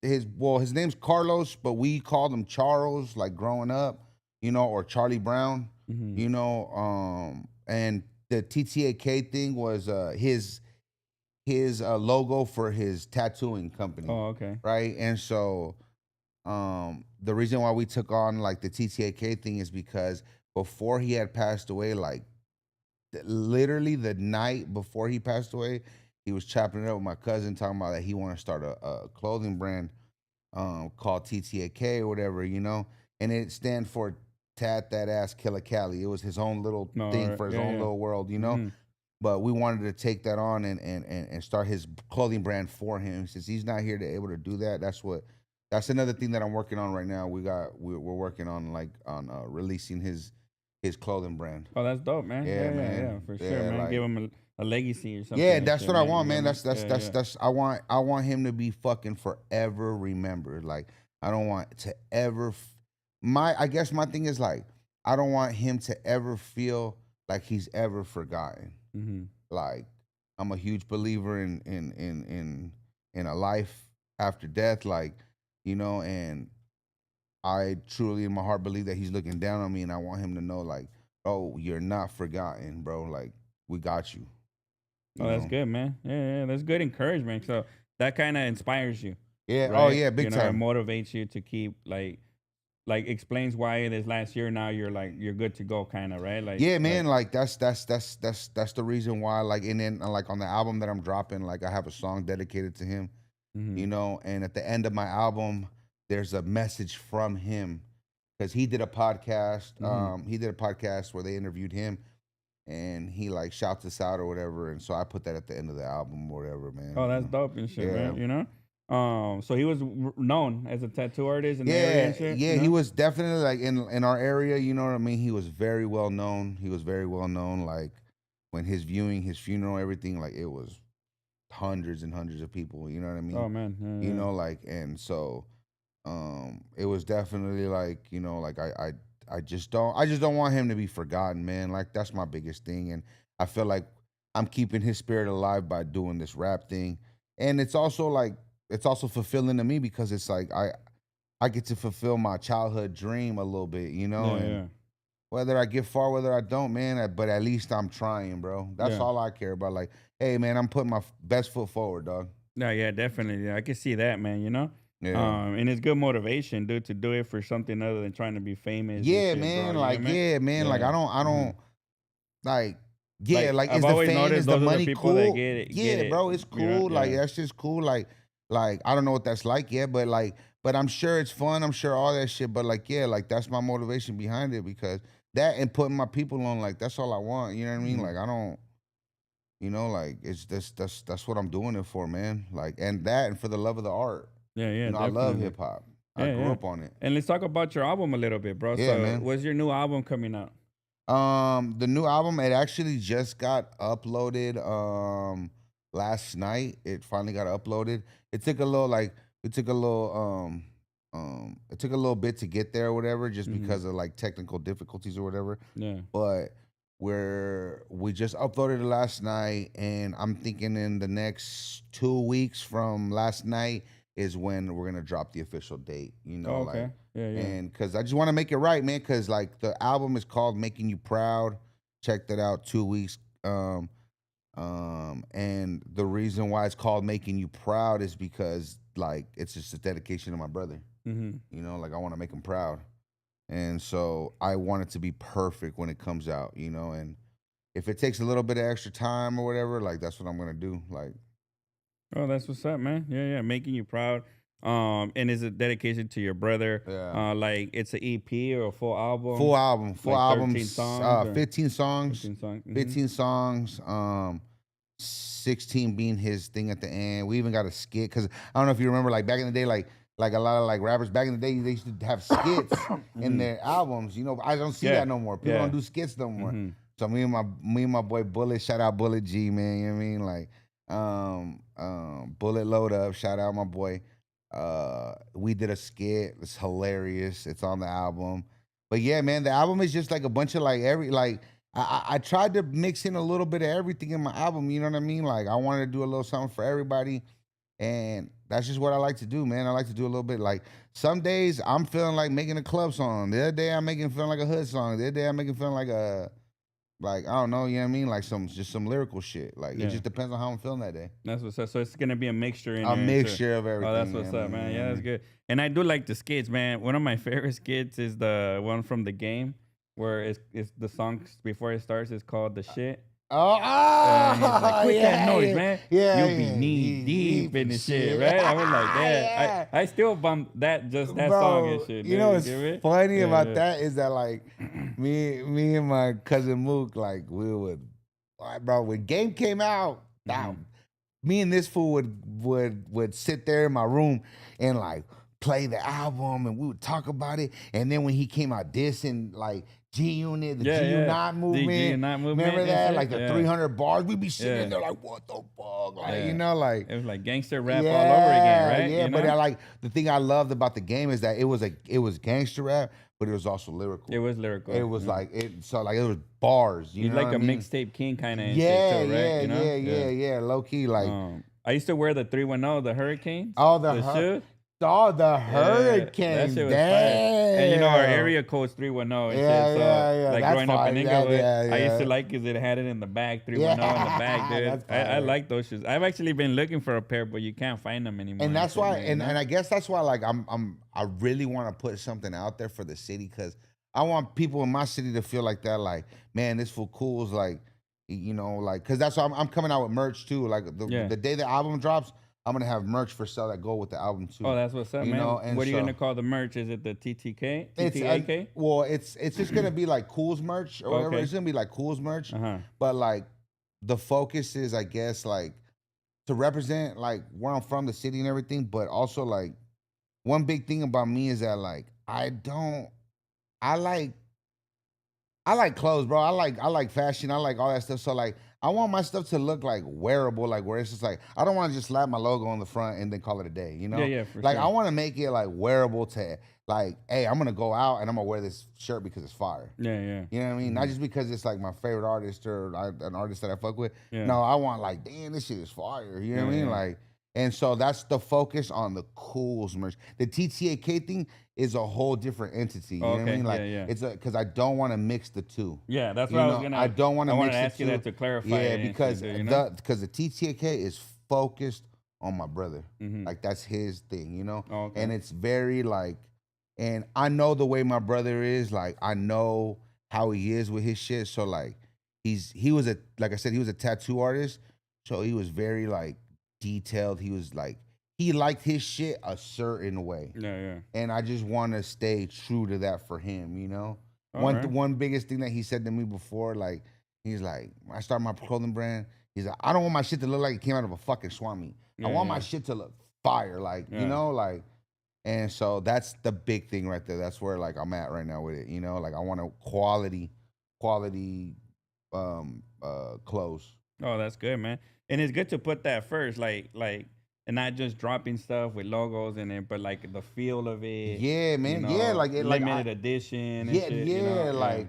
his name's Carlos, but we called him Charles, like growing up, you know, or Charlie Brown, Mm-hmm. you know. And the TTAK thing was his logo for his tattooing company, Oh, okay. right? And so the reason why we took on like the TTAK thing is because before he had passed away, like literally the night before he passed away, he was chopping it up with my cousin, talking about that he wanted to start a clothing brand called TTAK or whatever, you know, and it stands for Tat That Ass Killer Cali. It was his own little No, all thing right. for his Yeah, own yeah. little world, you know. Mm-hmm. but we wanted to take that on and start his clothing brand for him. Since he's not here to able to do that, that's another thing that I'm working on right now. We're working on releasing his clothing brand. Oh, that's dope, man. Yeah, for sure, man. Like, give him a legacy or something. Yeah, that's what I want, you man. know? That's I want him to be fucking forever remembered. Like I don't want to ever I guess my thing is like I don't want him to ever feel like he's ever forgotten. Mm-hmm. Like I'm a huge believer in a life after death, like, you know, and I truly in my heart believe that he's looking down on me, and I want him to know, like, oh, you're not forgotten, bro. Like, we got you. Oh, that's good, man. Yeah, that's good encouragement. So that kind of inspires you. Yeah. Right? Oh, yeah, big time. It motivates you to keep like explains why this last year now you're good to go, kind of, right? Like, yeah, man. Like that's the reason why. Like, and then like on the album that I'm dropping, like I have a song dedicated to him. Mm-hmm. You know, and at the end of my album, there's a message from him because he did a podcast. Mm-hmm. He did a podcast where they interviewed him, and he like shouts us out or whatever. And so I put that at the end of the album or whatever, man. Oh, that's dope and shit, man. You know. So he was known as a tattoo artist in the area and shit? Yeah, you know? he was definitely like in our area, you know what I mean? He was very well known. Like when his funeral, everything, like it was hundreds and hundreds of people, you know what I mean? Oh man. You know, like, and so it was definitely like, you know, like I just don't want him to be forgotten, man. Like that's my biggest thing. And I feel like I'm keeping his spirit alive by doing this rap thing. And it's also fulfilling to me because it's like I get to fulfill my childhood dream a little bit, you know. And whether I get far, whether I don't, man, but at least I'm trying, bro. That's all I care about. Like, hey, man, I'm putting my best foot forward, dog. No, yeah, definitely. Yeah, I can see that, man. You know. Yeah. And it's good motivation, dude, to do it for something other than trying to be famous. Yeah, and shit, man. bro. Like, yeah, man. Like, I don't like. Yeah, like I've is the always fame, noticed is the those are the money people cool? that get it, Yeah, bro, it's you know? cool. Like that's just cool. Like I don't know what that's like yet, but I'm sure it's fun. I'm sure all that shit. But like, yeah, like that's my motivation behind it because that and putting my people on, like that's all I want. You know what I mean? Like I don't, you know, like it's that's what I'm doing it for, man. Like and for the love of the art. Yeah, You know, I love hip hop. I grew up on it. And let's talk about your album a little bit, bro. Yeah, so man. what's your new album coming out? The new album, it actually just got uploaded last night. It finally got uploaded. It took a little bit to get there or whatever, just because of like technical difficulties or whatever. Yeah. But we just uploaded it last night, and I'm thinking in the next 2 weeks from last night is when we're gonna drop the official date. You know, okay. Yeah. And because I just want to make it right, man. Because like the album is called "Making You Proud." Check that out. 2 weeks. And the reason why it's called "Making You Proud" is because like it's just a dedication to my brother. Mm-hmm. You know, like I want to make him proud, and so I want it to be perfect when it comes out. You know, and if it takes a little bit of extra time or whatever, like that's what I'm gonna do. Like. Oh, that's what's up, man. Yeah, making you proud. And is a dedication to your brother. Yeah. Like it's an EP or a full album. Full album. Full album. 13 songs 15 songs. 15 songs. 15 songs. 16 being his thing at the end. We even got a skit because I don't know if you remember, like back in the day, like a lot of like rappers back in the day, they used to have skits in their albums. You know, I don't see that no more. People don't do skits no more. So me and my boy Bullet, shout out Bullet G, man. You know what I mean? Like. Bullet Load Up, shout out my boy. We did a skit. It's hilarious. It's on the album. But yeah, man, the album is just like a bunch of like I tried to mix in a little bit of everything in my album, you know what I mean? Like I wanted to do a little something for everybody. And that's just what I like to do, man. I like to do a little bit. Like some days I'm feeling like making a club song. The other day I'm making it feel like a hood song. The other day I'm making it feel like I don't know, you know what I mean? Like some lyrical shit. Like it just depends on how I'm feeling that day. That's what's up. So it's gonna be a mixture in a there. mixture of everything. Oh, that's what's up, man. Yeah, that's good. And I do like the skits, man. One of my favorite skits is the one from the game where it's the song before it starts is called "The Shit." And he's like, quit that noise, man. Yeah, you'll be knee deep in the shit, right? I was like, yeah. I still bump that song and shit. You know what's funny about that is that like me and my cousin Mook, like we would bro, when Game came out, now me and this fool would sit there in my room and like play the album, and we would talk about it. And then when he came out dissing like G Unit, the G Unit movement, remember that? Like the 300 bars, we'd be sitting there like, what the fuck? Like, you know, like it was like gangster rap all over again, right? Yeah, you know? but I like the thing I loved about the game is that it was gangster rap, but it was also lyrical. It was lyrical. It was like it was bars. You know like what a I mean? mixtape king kind of. Yeah, too, right? yeah, you know? yeah. Low key, like I used to wear the 310, the Hurricanes. the shoe. the Hurricanes. That shit was Damn. fire. And you know our area code's 310. Yeah, so, yeah. Like That's growing up in Inglewood, I used to yeah. like because it had it in the back, 310 in the back, dude. That's I like those shoes. I've actually been looking for a pair, but you can't find them anymore. And that's why, and I guess that's why, like I really want to put something out there for the city, because I want people in my city to feel like that, like, man, this fool Koolz, like, you know, like, because that's why I'm coming out with merch too. Like the day the album drops, I'm gonna have merch for sale that go with the album too. Oh, that's what's up, you man. know, and what are you gonna call the merch? Is it the TTK? TTAK? Well, it's just gonna be like Koolz merch or whatever. It's gonna be like Koolz merch, but like the focus is, I guess, like to represent like where I'm from, the city and everything. But also, like, one big thing about me is that like I like clothes, bro. I like fashion. I like all that stuff. So like I want my stuff to look like wearable, like where it's just like I don't want to just slap my logo on the front and then call it a day, you know? Yeah, for like sure. I want to make it like wearable to like, hey, I'm gonna go out and I'm gonna wear this shirt because it's fire. Yeah. You know what I mean? Not just because it's like my favorite artist or an artist that I fuck with. No, I want like, damn, this shit is fire. You know what I mean? Like, and so that's the focus on the Koolz merch. The TTAK thing is a whole different entity. You know what I mean? Like, it's because I don't want to mix the two. Yeah, that's what I was gonna. I don't want to mix the two. I ask you that to clarify. Yeah, because the TTAK is focused on my brother. Like that's his thing, you know. And it's very like, and I know the way my brother is. Like I know how he is with his shit. So like, he was like I said, he was a tattoo artist. So he was very like detailed. He was like, he liked his shit a certain way. Yeah. And I just want to stay true to that for him, you know? One biggest thing that he said to me before, like, he's like, when I started my clothing brand, he's like, I don't want my shit to look like it came out of a fucking swap meet. I want my shit to look fire, like, you know, like, and so that's the big thing right there. That's where, like, I'm at right now with it, you know? Like, I want a quality clothes. Oh, that's good, man. And it's good to put that first, like, and not just dropping stuff with logos in it, but like the feel of it. Yeah, man. You know, like limited edition. And shit, you know? Like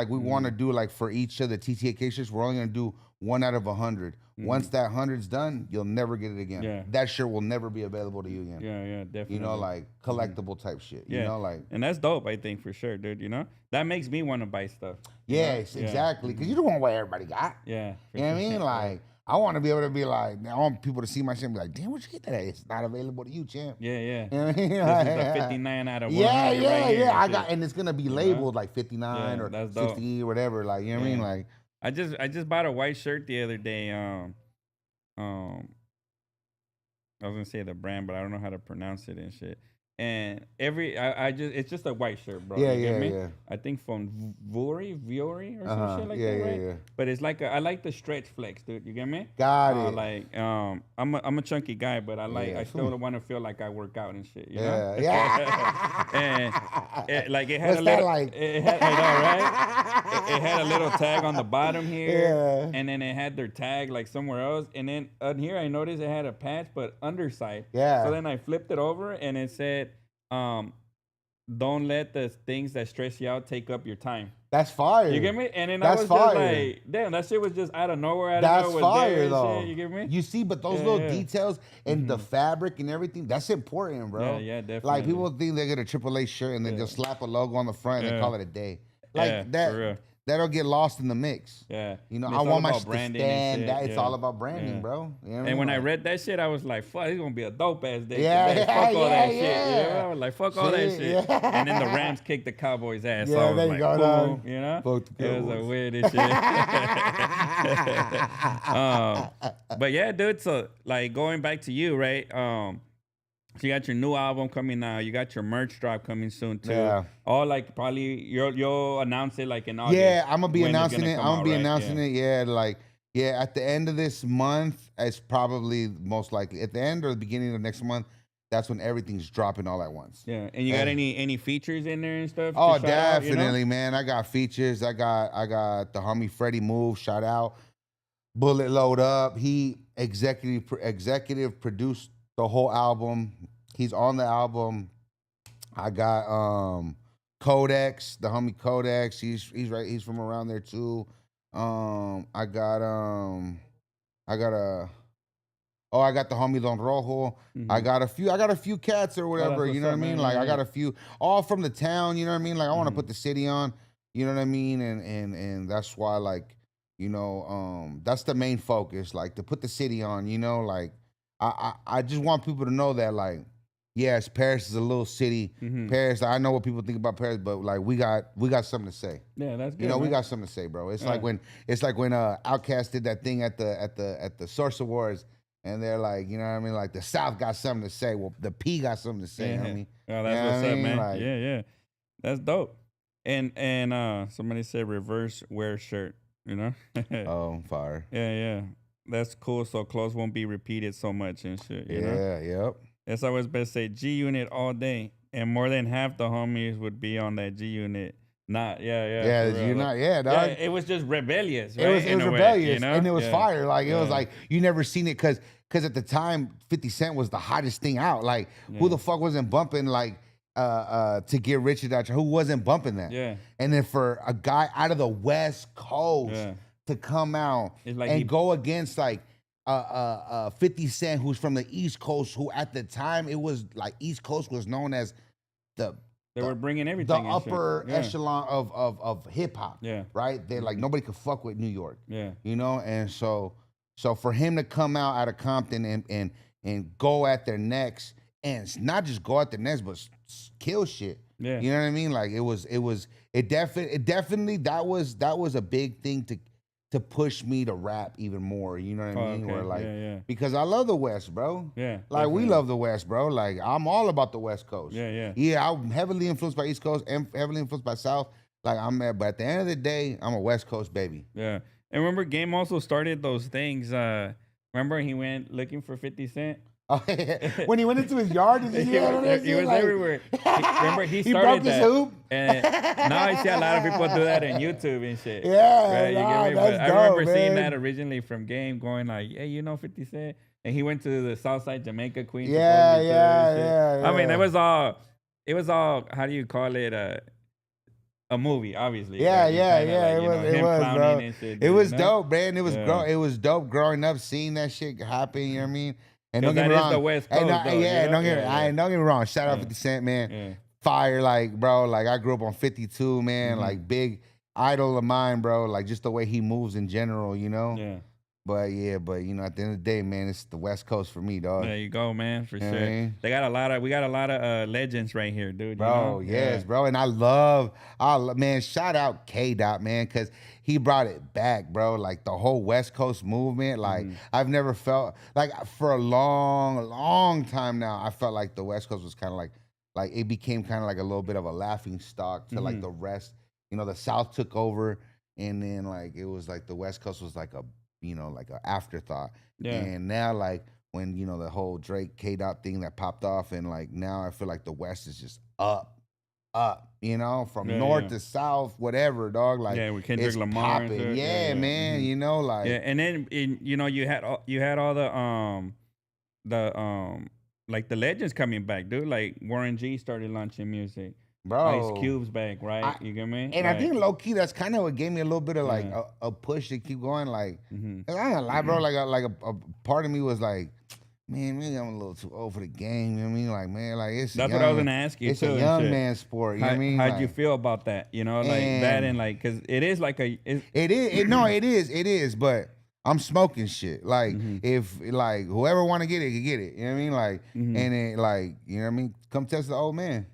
we want to do like for each of the TTAK shirts, we're only gonna do 1 out of 100. Once that 100's done, you'll never get it again. Yeah. That shirt will never be available to you again. Yeah, definitely. You know, like collectible type shit. You know, like, and that's dope, I think, for sure, dude. You know, that makes me want to buy stuff. Yes, exactly. Because you don't want what everybody got. Yeah. You know what I mean? Like, I want to be able to be like, I want people to see my shit and be like, damn, where'd you get that at? It's not available to you, champ. Yeah. You know what I mean? This is a 59 out of 100. Yeah. And it's gonna be labeled like 59 or 60 or whatever. Like, you know what I mean? Like, I just bought a white shirt the other day. I was gonna say the brand, but I don't know how to pronounce it and shit. And it's just a white shirt, bro. Yeah. I think from Viore or some shit like that, right? Yeah. But it's like I like the stretch flex, dude. You get me? Got it. Like I'm a chunky guy, but I still want to feel like I work out and shit. You know? And it had What's a little, that like? It had, I know, right? It had a little tag on the bottom here, and then it had their tag like somewhere else, and then on here I noticed it had a patch, but underside. Yeah. So then I flipped it over, and it said, don't let the things that stress you out take up your time. That's fire. You get me? And then That's I was fire. just like, damn, that shit was just out of nowhere. That's fire, though. Shit, you get me? You see, but those little details and the fabric and everything, that's important, bro. Yeah, definitely. Like, people think they get a AAA shirt and then just slap a logo on the front and call it a day. Like, for real. That'll get lost in the mix. Yeah. You know, And I it's all want my about shit to branding stand. and shit. It's all about branding, bro. You know what I mean? And when I Like, read that shit, I was like, fuck, it's going to be a dope ass day. Yeah, today. yeah, Fuck all that shit. yeah. You know? I was like, fuck all that Shit, shit. yeah. And then the Rams kicked the Cowboys' ass. Yeah, so I was there you like, go, boom, dog. you know? Fuck the It was Cowboys. a weird shit. But yeah, dude, so like going back to you, right? So you got your new album coming out. You got your merch drop coming soon too. Yeah. All like probably you'll announce it like in August. yeah, I'm gonna be when it's announcing gonna it. come I'm gonna out, be right? announcing it. Yeah, like Yeah, at the end of this month, it's probably most likely at the end or the beginning of next month. That's when everything's dropping all at once. Yeah, and you got any features in there and stuff? Oh, to shout out, you know? definitely, man. I got features. I got the homie Freddie Move. Shout out. Bullet Load Up. He executive produced the whole album. He's on the album. I got Codex, the homie Codex. He's from around there too. I got I got a I got the homie Don Rojo. I got a few cats or whatever, you know what I mean? Like I got a few all from the town, you know what I mean? Like I want to put the city on, you know what I mean? And that's why like, you know, that's the main focus, like to put the city on, you know, like I just want people to know that like yes, Perris is a little city. Perris, I know what people think about Perris, but like we got something to say. Yeah, that's good. You know, man. we got something to say, bro. It's like when Outkast did that thing at the Source Awards, and they're like, you know what I mean? Like the South got something to say. Well, the P got something to say. You know what I mean? Oh, that's what's up, man. Like, yeah, that's dope. And somebody said reverse wear shirt. You know? oh, fire. Yeah. That's cool. So clothes won't be repeated so much and shit. You know? Yep. That's always best say G Unit all day, and more than half the homies would be on that G Unit. Not Yeah, you dog. Yeah, it was just rebellious. Right? It was rebellious, way, you know? and it was fire. Like it was Yeah. like you never seen it because at the time 50 Cent was the hottest thing out. Like who the fuck wasn't bumping like to get rich or die? Who wasn't bumping that? Yeah. And then for a guy out of the West Coast to come out like and go against like 50 Cent, who's from the East Coast, who at the time it was like East Coast was known as they were bringing everything. the upper echelon of hip hop. Yeah. Right? They like nobody could fuck with New York. Yeah. You know, and so for him to come out of Compton and go at their necks and not just go at their necks, but kill shit. Yeah. You know what I mean? Like it definitely that was a big thing to push me to rap even more. You know what I mean? Okay. Where like Yeah. because I love the West, bro. Yeah. Like we definitely. love the West, bro. Like I'm all about the West Coast. Yeah. Yeah, I'm heavily influenced by East Coast and heavily influenced by South. Like but at the end of the day, I'm a West Coast baby. Yeah. And remember, Game also started those things. Remember, he went looking for 50 Cent. When he went into his yard, did you see that? He was everywhere. Remember, he started broke his that. hoop. And now I see a lot of people do that on YouTube and shit. Yeah, right? You nah, get me? that's But I remember dope, seeing man. that originally from Game, going like, "Hey, you know 50 Cent?" And he went to the Southside Jamaica Queen. Yeah, supposedly, too, and shit. yeah. I mean, it was all. How do you call it? A movie, obviously. Yeah, right? yeah, Kinda yeah. like, It you know, was, him bro. clowning and shit, It dude, was you know? dope, man. It was Yeah. it was dope growing up, seeing that shit happen. You know what I mean? And 'Cause don't get me that is wrong. the West And Coast, though, yeah, you know? don't get Yeah. don't get me wrong. Shout out Yeah. 50 Cent, man. Yeah. Fire, like, bro. Like I grew up on 52, man. Mm-hmm. Like big idol of mine, bro. Like just the way he moves in general, you know. Yeah. But you know, at the end of the day, man, it's the West Coast for me, dog. There you go, man, for Yeah, sure. man. We got a lot of legends right here, dude. Bro, you know? yes, Yeah. bro. And man, shout out K Dot, man, because he brought it back, bro. Like the whole West Coast movement. Like I've never felt like for a long time now, I felt like the West Coast was kind of like it became kind of like a little bit of a laughing stock to like the rest. You know, the South took over, and then like it was like the West Coast was like a like an afterthought. Yeah. And now like when the whole Drake K Dot thing that popped off, and like now I feel like the West is just up, from north to south, whatever, dog. Like Yeah, with Kendrick it's Lamar and popping. shit. Yeah, Yeah, man. mhm. Like Yeah, and then you had all the like the legends coming back, dude. Like Warren G started launching music. bro, Ice Cube's back, right? You get me? And like, I think low key that's kind of what gave me a little bit of like Yeah. a push to keep going. Like Mhm. 'cause I ain't gonna lie, bro. Like a part of me was like, man, maybe I'm a little too old for the game. You know what I mean? Like, man, like it's That's a what I was young- gonna ask you It's too. a and young shit. man sport. You know what I mean? How'd you Like, feel about that? You know, like that, And- and like, cause it is like a. It is. No, it is. But I'm smoking shit. Like if like whoever want to get it, can get it. You know what I mean? Like and it like you know what I mean. Come test the old man.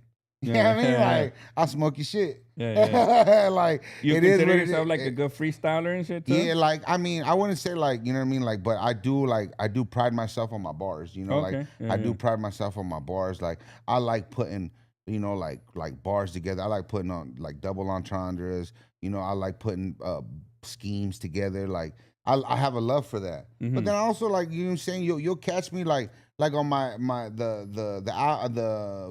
You know what I mean? Yeah. Like I smoke your shit. Yeah. Like You it is consider what it yourself is. like a good freestyler and shit too? Yeah, like I mean, I wouldn't say like you know what I mean, like, but I do pride myself on my bars. You know, Okay. like Yeah, I do yeah. pride myself on my bars. Like I like putting like bars together. I like putting on like double entendres. You know, I like putting schemes together. Like I have a love for that. Mm-hmm. But then also like you know what I'm saying, you'll catch me like on the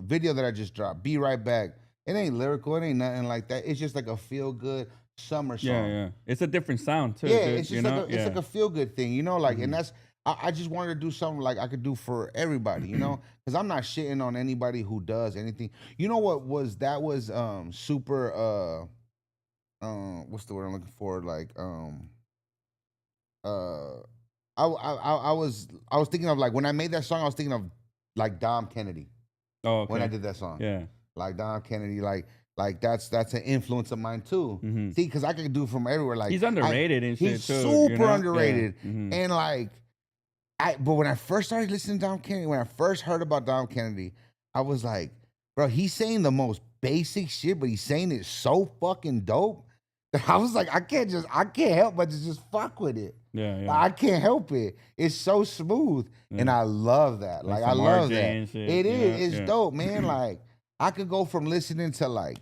video that I just dropped. Be Right Back. It ain't lyrical. It ain't nothing like that. It's just like a feel good summer song. Yeah. It's a different sound too. Yeah, dude, it's just like it's like a feel good thing, you know. Like, Mm-hmm. and that's I just wanted to do something like I could do for everybody, you know, because I'm not shitting on anybody who does anything. You know what was super what's the word I'm looking for? Like uh I was thinking of like when I made that song, I was thinking of like Dom Kennedy Oh, okay. when I did that song. Yeah. Like Dom Kennedy, like that's an influence of mine too. Mm-hmm. See, because I could do from everywhere. Like He's underrated and shit he's too. super you know? underrated, Yeah. Mm-hmm. and like but when I first started listening to Dom Kennedy, when I first heard about Dom Kennedy, I was like, bro, he's saying the most basic shit, but he's saying it so fucking dope that I was like, I can't help but to just fuck with it. Yeah. I can't help it. It's so smooth, and I love that. Like I some love RJ that. and shit, It you is. know? It's Yeah. dope, man. Like I could go from listening to like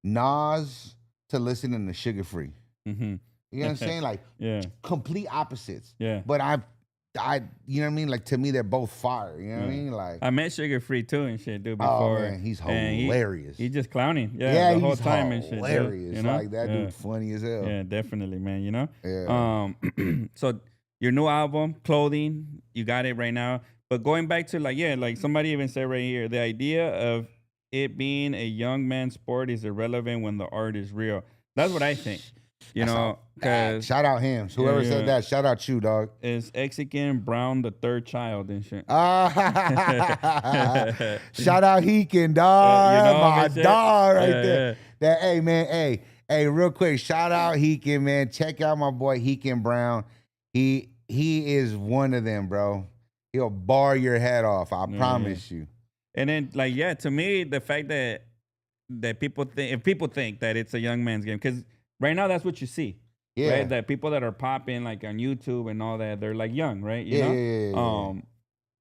Nas to listening to Sugar Free. Mm-hmm. You know what I'm saying? Like Yeah. complete opposites. Yeah. But you know what I mean? Like to me, they're both fire. You know what I mean? Like I met Sugar Free too and shit, dude. oh Before man, he's and hilarious. He just clowning, the whole he's time and shit. Dude, hilarious. you know? Like that dude, funny as hell. Yeah, definitely, man. You know. Yeah. So your new album, Clothing, you got it right now. But going back to like somebody even said right here, the idea of it being a young man's sport is irrelevant when the art is real. That's what I think. You know, because Shout out him. Whoever yeah. said that, shout out you, dog. it's Mexican Brown, the third child and shit. Shout out Heekin, dog. You know my and shit? dog right Yeah, there. yeah. That hey man, hey, real quick, shout out Heekin, man. Check out my boy Heekin Brown. He is one of them, bro. He'll bar your head off. I promise you. And then to me, the fact that people think that it's a young man's game, because right now that's what you see. Yeah. Right? That people that are popping like on YouTube and all that, they're like young, right? You Yeah, know?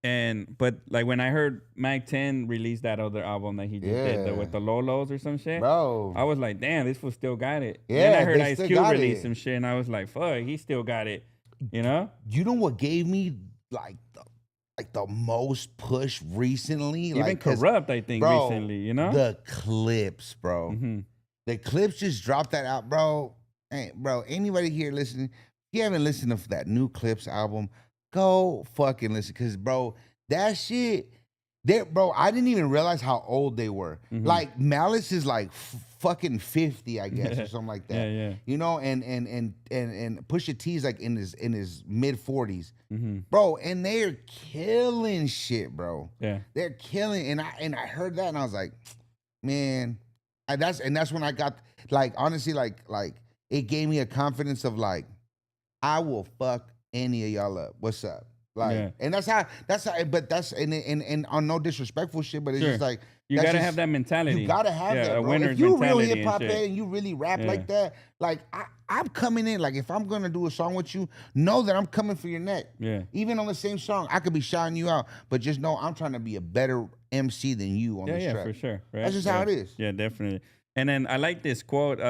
yeah. But like when I heard Mac 10 release that other album that he just did with the Lolos or some shit, Bro. I was like, damn, this fool still got it. Yeah, Then I heard they Ice still Cube got release it. some shit, and I was like, fuck, he still got it. You know? You know what gave me like the most push recently? Even like, 'cause, Corrupt, I think, bro, recently, you know? The clips, bro. Mm-hmm. The clips just dropped that out, bro. Hey, bro, anybody here listening, if you haven't listened to that new Clips album, go fucking listen. Cause bro, that shit, bro, I didn't even realize how old they were. Mm-hmm. Like Malice is like fucking 50, I guess, or something like that. Yeah. You know, and Pusha T's like in his mid 40s. Mm-hmm. Bro, and they're killing shit, bro. Yeah. They're killing, and I heard that and I was like, man, that's when I got like honestly like it gave me a confidence of like I will fuck any of y'all up. What's up? Like, and that's how, but that's and on no disrespectful shit, but it's just like you gotta have that mentality. You gotta have that, a bro. winner's If you really mentality hip hop and shit. head and you really rap like that, like I'm coming in. Like if I'm gonna do a song with you, know that I'm coming for your neck. Yeah. Even on the same song, I could be shouting you out, but just know I'm trying to be a better MC than you on this track. For sure. Right? That's just how it is. Yeah, definitely. And then I like this quote.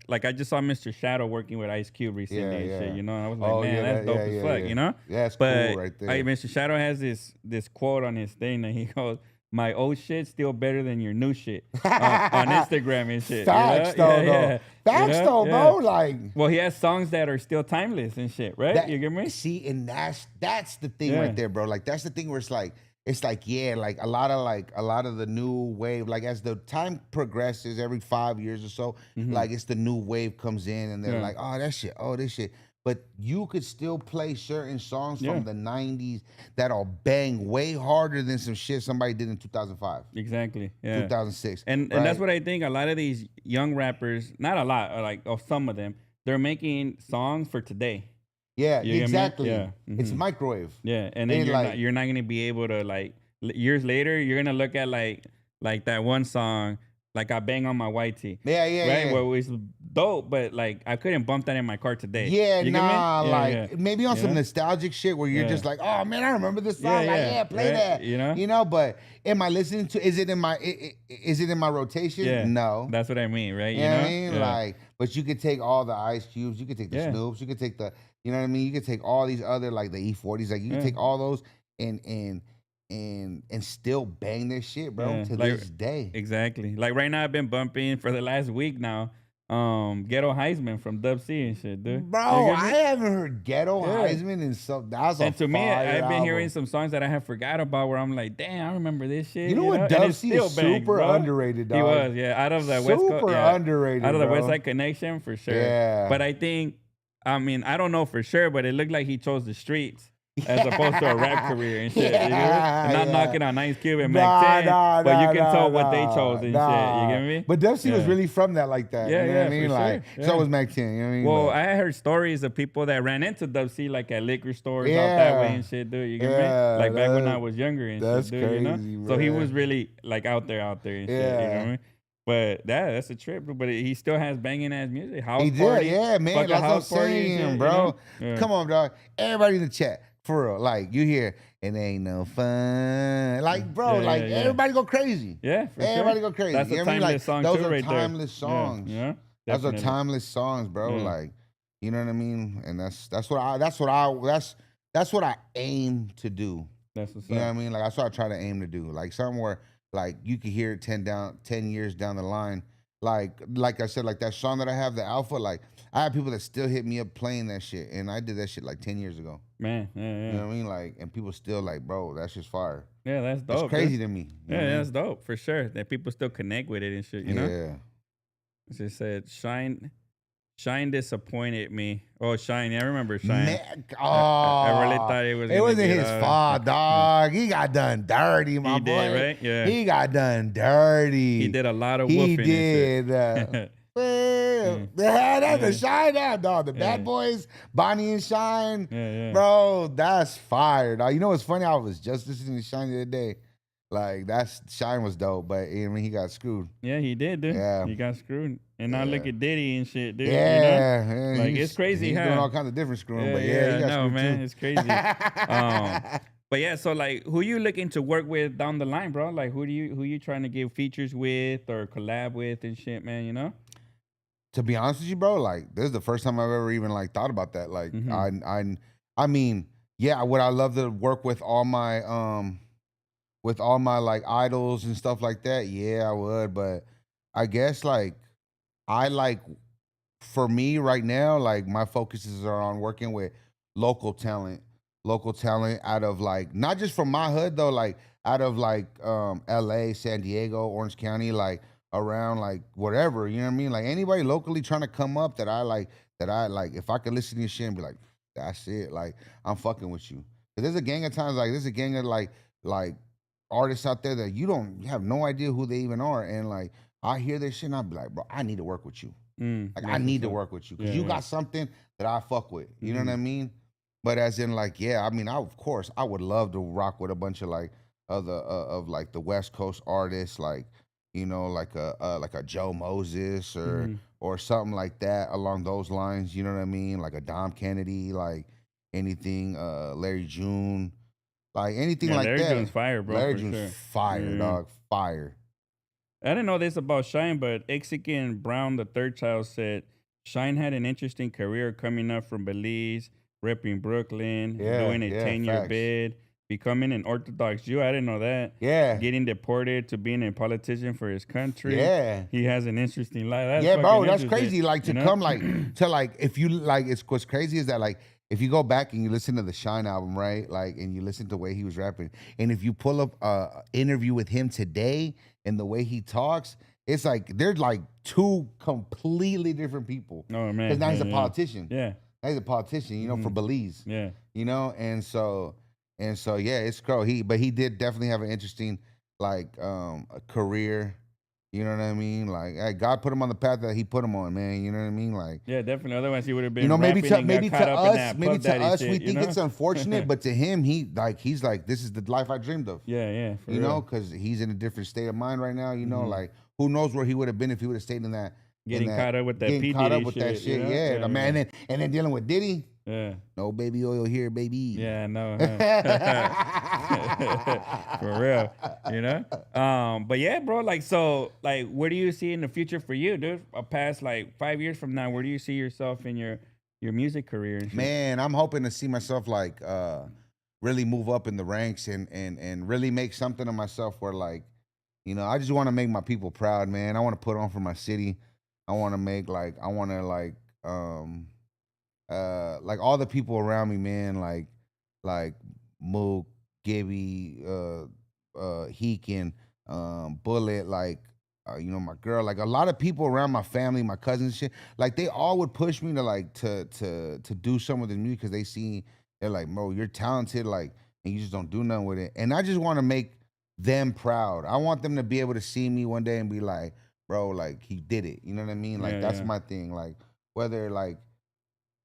Like I just saw Mr. Shadow working with Ice Cube recently and shit. You know, and I was like, man, that's dope as fuck. You know. Yeah, that's but cool right there. Mr. Shadow has this quote on his thing that he goes, "My old shit's still better than your new shit on Instagram and shit." Facts though. Facts though, bro. Like, well, he has songs that are still timeless and shit, right? You get me? See, and that's the thing right there, bro. Like that's the thing where it's like like a lot of the new wave, like as the time progresses every 5 years or so, like it's the new wave comes in and they're like, oh, that shit, oh, this shit. But you could still play certain songs from the 90s that'll bang way harder than some shit somebody did in 2005. Exactly. Yeah. 2006. And that's what I think. A lot of these young rappers, not a lot, some of them, they're making songs for today. Yeah, You get me? exactly. Yeah. It's microwave. Yeah, and then And you're not gonna be able to like years later. You're gonna look at like that one song, like I Bang on My White Tee. Yeah, right. yeah. Well, it was dope, but like I couldn't bump that in my car today. Yeah, You get me? maybe on You some know? nostalgic shit where you're just like, oh man, I remember this song. Play Right? that. You know? But am I listening to? Is it in my rotation? Yeah. No. That's what I mean, right? You know what I mean? Yeah. Like, but you could take all the Ice Cubes, you could take the Snoops, you could take the You know what I mean? You could take all these other like the E40s, like you can take all those and still bang this shit, bro, to like, this day. Exactly. Like right now, I've been bumping for the last week now. Ghetto Heisman from Dub C and shit, dude. Bro, I haven't heard Ghetto Heisman in so that's a and to me, I've been album. hearing some songs that I have forgot about where I'm like, damn, I remember this shit. You know what? Dub C is super bro. underrated, dog. He was, out of the West Coast, underrated, out of the bro. West Side Connection for sure. Yeah. But I think, I mean, I don't know for sure, but it looked like he chose the streets. As opposed to a rap career and shit. And not knocking on Ice Cube and Mac 10, but you can tell what they chose and shit. You get me? But Dub C was really from that like that. You know what I mean? Like, so was Mac 10. You know what I mean? Well, like, I heard stories of people that ran into Dub C like at liquor stores out that way and shit, dude. You get me? Like back when I was younger and shit, dude. Crazy, you know? bro. So he was really like out there and shit. You know what I mean? But that's a trip, but he still has banging ass music. House party, man. That's what I'm saying, bro. Come on, dog. Everybody in the chat. For real, like you hear, it ain't no fun. Like, bro, everybody go crazy. Yeah, for everybody sure. go crazy. That's a timeless song those too, are right timeless songs. Yeah, those are timeless songs, bro. Like, you know what I mean? And that's what I aim to do. That's what's you know what I mean? Like that's what I try to aim to do. Like somewhere, like you could hear it 10 years down the line. Like I said, like that song that I have, the Alpha. Like I have people that still hit me up playing that shit, and I did that shit like 10 years ago. Man, you know what I mean? Like, and people still like, bro, that's just fire. Yeah, that's dope. That's crazy to me. That's dope for sure. That people still connect with it and shit. You know? Yeah. It just said Shine disappointed me. Oh, Shine. Yeah, I remember Shine. I really thought it was. It wasn't his fault, dog. He got done dirty, my boy. He did, right? Yeah. He got done dirty. He did a lot of woofing. He did. That's a Shine out, dog. The Bad Boys, Bonnie and Shine. Bro, that's fire, dog. You know what's funny? I was just listening to Shine the other day. Like, Shine was dope, but I mean, he got screwed. Yeah, he did, dude. Yeah. He got screwed. And now look at Diddy and shit, dude. Yeah. You know? Like, it's crazy, he's doing all kinds of different screwing, but he got screwed man, too. It's crazy. But yeah, so like, who you looking to work with down the line, bro? Like, who you trying to give features with or collab with and shit, man, you know? To be honest with you, bro, like, this is the first time I've ever even, like, thought about that. Like, I mean, yeah, would I love to work with all my, like, idols and stuff like that? Yeah, I would, but I guess, like, for me right now, like, my focuses are on working with local talent out of, like, not just from my hood, though, like, out of, like, LA, San Diego, Orange County, like, around, like, whatever, you know what I mean? Like, anybody locally trying to come up that I like, if I could listen to your shit and be like, that's it, like, I'm fucking with you. 'Cause there's a gang of times, like, there's a gang of, like artists out there that you have no idea who they even are, and, like, I hear their shit and I'll be like, bro, I need to work with you. Like, I need to work with you, because you got something that I fuck with, you know what I mean? But as in, like, yeah, I mean, of course, I would love to rock with a bunch of, like, of like the West Coast artists, like, you know, like a Joe Moses or something like that along those lines, you know what I mean? Like a Dom Kennedy, like anything, Larry June, like anything like Larry that. June's fire, bro. Larry June's fire, dog, fire. I didn't know this about Shine, but Mexican Brown, the third child, said Shine had an interesting career coming up from Belize, repping Brooklyn, doing a 10-year bid, becoming an Orthodox Jew. I didn't know that. Yeah. Getting deported to being a politician for his country. Yeah. He has an interesting life. That's bro, that's crazy. Like, to you know? come, like, to, like, if you, like, what's crazy is that, like, if you go back and you listen to the Shine album, right, like, and you listen to the way he was rapping, and if you pull up an interview with him today and the way he talks, it's like they're like two completely different people. Oh, man. Because now he's a politician. Yeah. Now he's a politician, you know, for Belize. Yeah. You know, and so yeah, it's cool. But he did definitely have an interesting, like, a career. You know what I mean? Like, hey, God put him on the path that he put him on, man. You know what I mean? Like, yeah, definitely. Otherwise, he would have been. You know, maybe to us, shit, we think it's unfortunate, but to him, he's like, this is the life I dreamed of. Yeah, you know, because he's in a different state of mind right now. You know, like, who knows where he would have been if he would have stayed in that. Getting caught up with that P. caught up with that shit. You know? Yeah, man. And then dealing with Diddy. Yeah. No baby oil here, baby. Yeah, no. For real, you know? But yeah, bro, like, so, like, where do you see in the future for you, dude? Past, like, 5 years from now, where do you see yourself in your music career and shit? Man, I'm hoping to see myself like really move up in the ranks and really make something of myself where like, you know, I just want to make my people proud, man. I want to put on for my city. I want to make like all the people around me, man, like Mook, Gibby, Heekin, Bullet, like you know, my girl, like a lot of people around my family, my cousins, and shit, like they all would push me to like to do some of the music because they're like, bro, you're talented, like, and you just don't do nothing with it. And I just want to make them proud. I want them to be able to see me one day and be like, bro, like he did it. You know what I mean? Like that's my thing. Like whether like,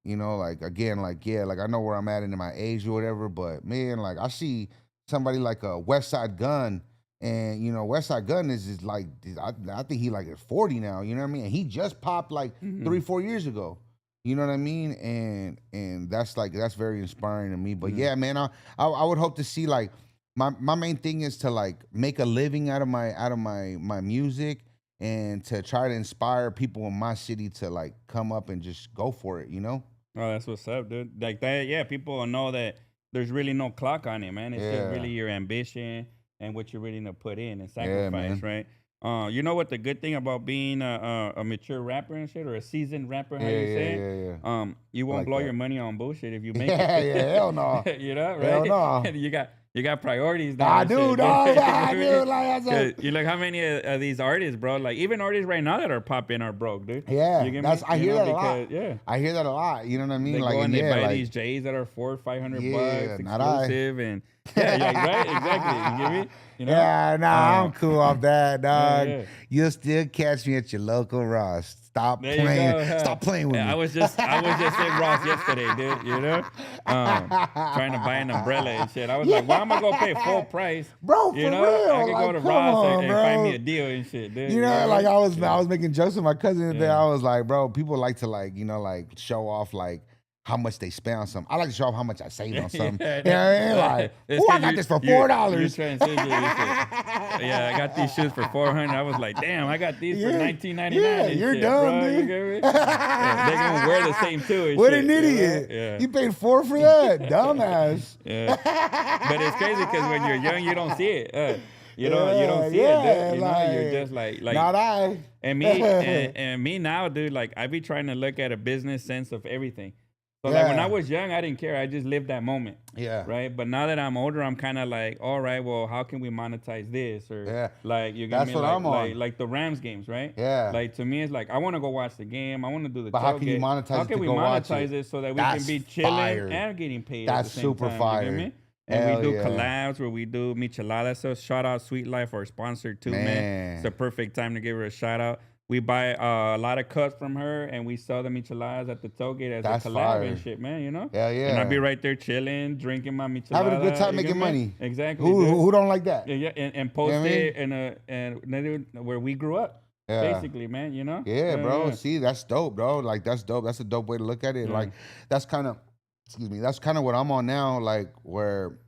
you know, like again, like yeah, like I know where I'm at in my age or whatever, but man, like I see somebody like a West Side Gun. And you know, West Side Gun is like I think he like at 40 now. You know what I mean? And he just popped like 3-4 years ago. You know what I mean? And that's very inspiring to me. But yeah, man, I would hope to see like my main thing is to like make a living out of my music and to try to inspire people in my city to like come up and just go for it. You know? Oh, that's what's up, dude. Like that, yeah. People will know that there's really no clock on it, man. It's just really your ambition and what you're willing to put in and sacrifice, right? You know what the good thing about being a mature rapper and shit, or a seasoned rapper, how you say it? You won't blow your money on bullshit if you make it. Yeah, hell no. You know, right? Hell no. You got priorities now. I do, dog. I do. Like I said, you look how many of these artists, bro. Like even artists right now that are popping are broke, dude. Yeah, I hear that a lot. Yeah, I hear that a lot. You know what I mean? They like go and they buy like, these J's that are $400-500 bucks, not exclusive, and right, exactly. You get me? You know? Yeah, nah, I'm cool off that, dog. You'll still catch me at your local Ross. Stop playing. Stop playing with me. I was just in Ross yesterday, dude. You know, trying to buy an umbrella and shit. I was like, why am I gonna pay full price, bro? You know, real. I could go to Ross and find me a deal and shit, dude. You know, like I was making jokes with my cousin today. I was like, bro, people like to like, you know, like show off like how much they spend on something. I like to show off how much I saved on something. You know what I mean? Like, I got this for $4. Yeah, I got these shoes for $400. I was like, damn, I got these for $19.99. Yeah, you're shit, dumb, bro. dude. They're gonna wear the same too. What an idiot! You paid $4 for that, dumbass. Yeah, but it's crazy because when you're young, you don't see it. You don't see it, dude. You know, you're just like not I. And me and me now, dude. Like I be trying to look at a business sense of everything. So like when I was young, I didn't care. I just lived that moment. Yeah. Right. But now that I'm older, I'm kind of like, all right, well, how can we monetize this? Or like you get me? That's what I'm on. Like the Rams games, right? Yeah. Like to me, it's like I want to go watch the game. I want to do the. But how can you monetize? How can we monetize it so that we can be chilling and getting paid? That's at the same super time, fire. You get me? And we do collabs where we do micheladas. So shout out Sweet Life, our sponsor too, man. It's the perfect time to give her a shout out. We buy a lot of cuts from her, and we sell the micheladas at the tailgate as a collab and shit, man, you know? Yeah, yeah. And I'll be right there chilling, drinking my michelada. Having a good time making money. Exactly. Who don't like that? Yeah, and post it and where we grew up, basically, man, you know? Yeah, bro. See, that's dope, bro. Like, that's dope. That's a dope way to look at it. Like, that's kind of, that's kind of what I'm on now, like, where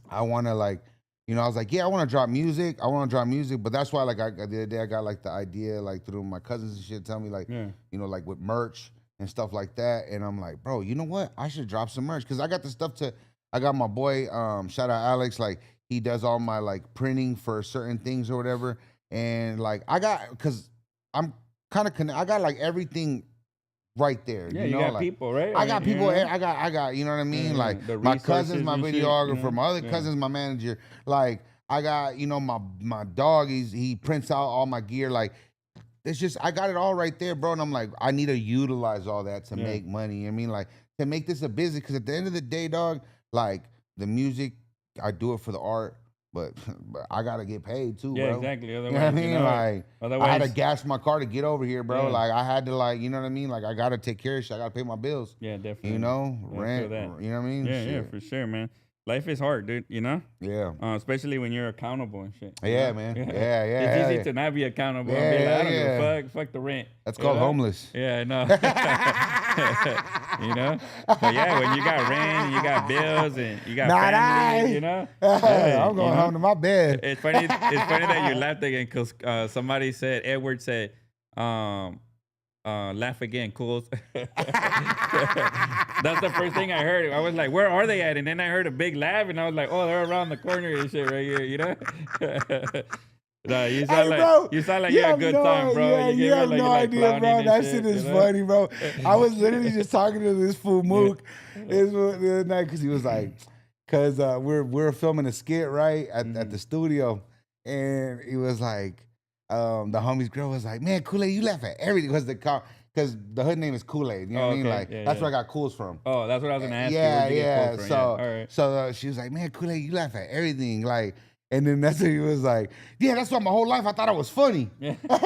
I want to, like, you know, I was like, yeah, I want to drop music. But that's why, like, the other day I got, like, the idea, like, through my cousins and shit, tell me, like, you know, like, with merch and stuff like that. And I'm like, bro, you know what? I should drop some merch. Because I got the stuff I got my boy, shout out Alex, like, he does all my, like, printing for certain things or whatever. And, like, because I'm kind of, I got, like, everything right there. Yeah, you know, got like, people, right? I got people. I got. You know what I mean? Like my cousin's my videographer. My other cousin's my manager. Like I got, you know, my dog. He prints out all my gear. Like it's just I got it all right there, bro. And I'm like, I need to utilize all that to make money. I mean, like to make this a business. Because at the end of the day, dog, like the music, I do it for the art. But I gotta get paid too, bro. Yeah, exactly. Otherwise, you know what I mean? You know, like, I had to gas my car to get over here, bro. Like, I had to, like, you know what I mean? Like, I gotta take care of shit. I gotta pay my bills. Yeah, definitely. You know, rent. You know what I mean? Yeah, for sure, man. Life is hard, dude. You know? Yeah. Especially when you're accountable and shit. Yeah, man. Yeah. It's easy to not be accountable and be like, I don't give a fuck. Fuck the rent. That's called homeless. Yeah, I know. You know? But yeah, when you got rent, you got bills, and you got family, you know? I'm going home to my bed. It's funny that you laughed again because somebody said, Edward said, laugh again, Koolz. That's the first thing I heard. I was like, where are they at? And then I heard a big laugh, and I was like, oh, they're around the corner and shit right here, you know? Nah, you sound Hey, bro, you sound like you had a good time, bro. Yeah, you have no idea, bro. That shit is funny, bro. I was literally just talking to this fool Mook the other night because he was like, because we're filming a skit right at the studio, and he was like, the homie's girl was like, man, Kool-Aid, you laugh at everything because the hood name is Kool-Aid. You know what I mean? Like that's where I got Koolz from. Oh, that's what I was gonna ask you. Yeah. From? So, all right. so she was like, man, Kool-Aid, you laugh at everything, like. And then that's when he was like, yeah, that's why my whole life I thought I was funny. Because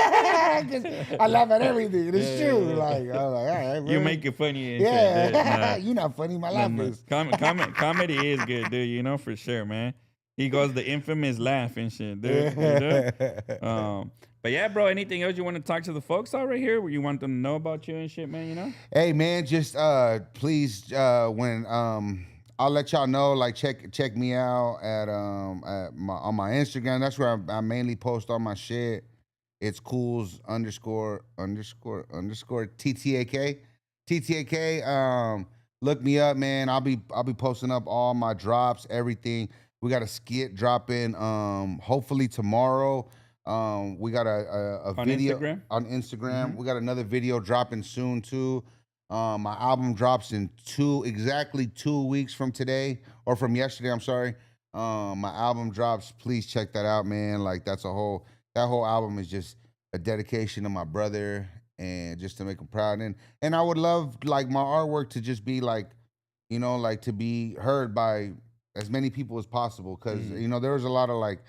I laugh at everything. And it's true. Like, I was like, all right, bro. You make it funny. And yeah. Shit, nah. You're not funny. My laugh is. Comedy is good, dude. You know, for sure, man. He goes the infamous laugh and shit, dude. You know? But yeah, bro, anything else you want to talk to the folks out right here? Where you want them to know about you and shit, man, you know? Hey, man, just please, when I'll let y'all know. Like check me out on my Instagram. That's where I mainly post all my shit. It's Koolz __TTAK. TTAK. Look me up, man. I'll be posting up all my drops, everything. We got a skit dropping. Hopefully tomorrow. We got a video on Instagram. We got another video dropping soon too. My album drops in exactly 2 weeks from today, or from yesterday, I'm sorry. My album drops. Please check that out, man. Like that whole album is just a dedication to my brother and just to make him proud. And I would love like my artwork to just be like, you know, like to be heard by as many people as possible. Cause you know, there was a lot of like,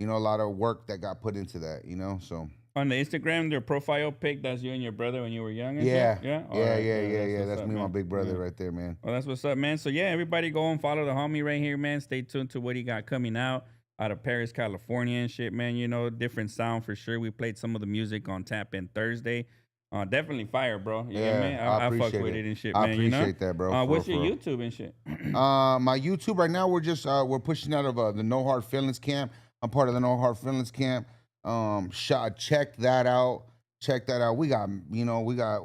you know, a lot of work that got put into that, you know, so. On the Instagram, their profile pic, that's you and your brother when you were young? Yeah. Yeah? Yeah. That's me and my big brother right there, man. Well, that's what's up, man. So, yeah, everybody go and follow the homie right here, man. Stay tuned to what he got coming out of Perris, California and shit, man. You know, different sound for sure. We played some of the music on Tap In Thursday. Definitely fire, bro. You know what I mean? I fuck with it and shit, man. I appreciate that, bro. What's your YouTube and shit? My YouTube right now, we're pushing out of the No Hard Feelings camp. I'm part of the No Hard Feelings camp. Check that out. We got, you know, we got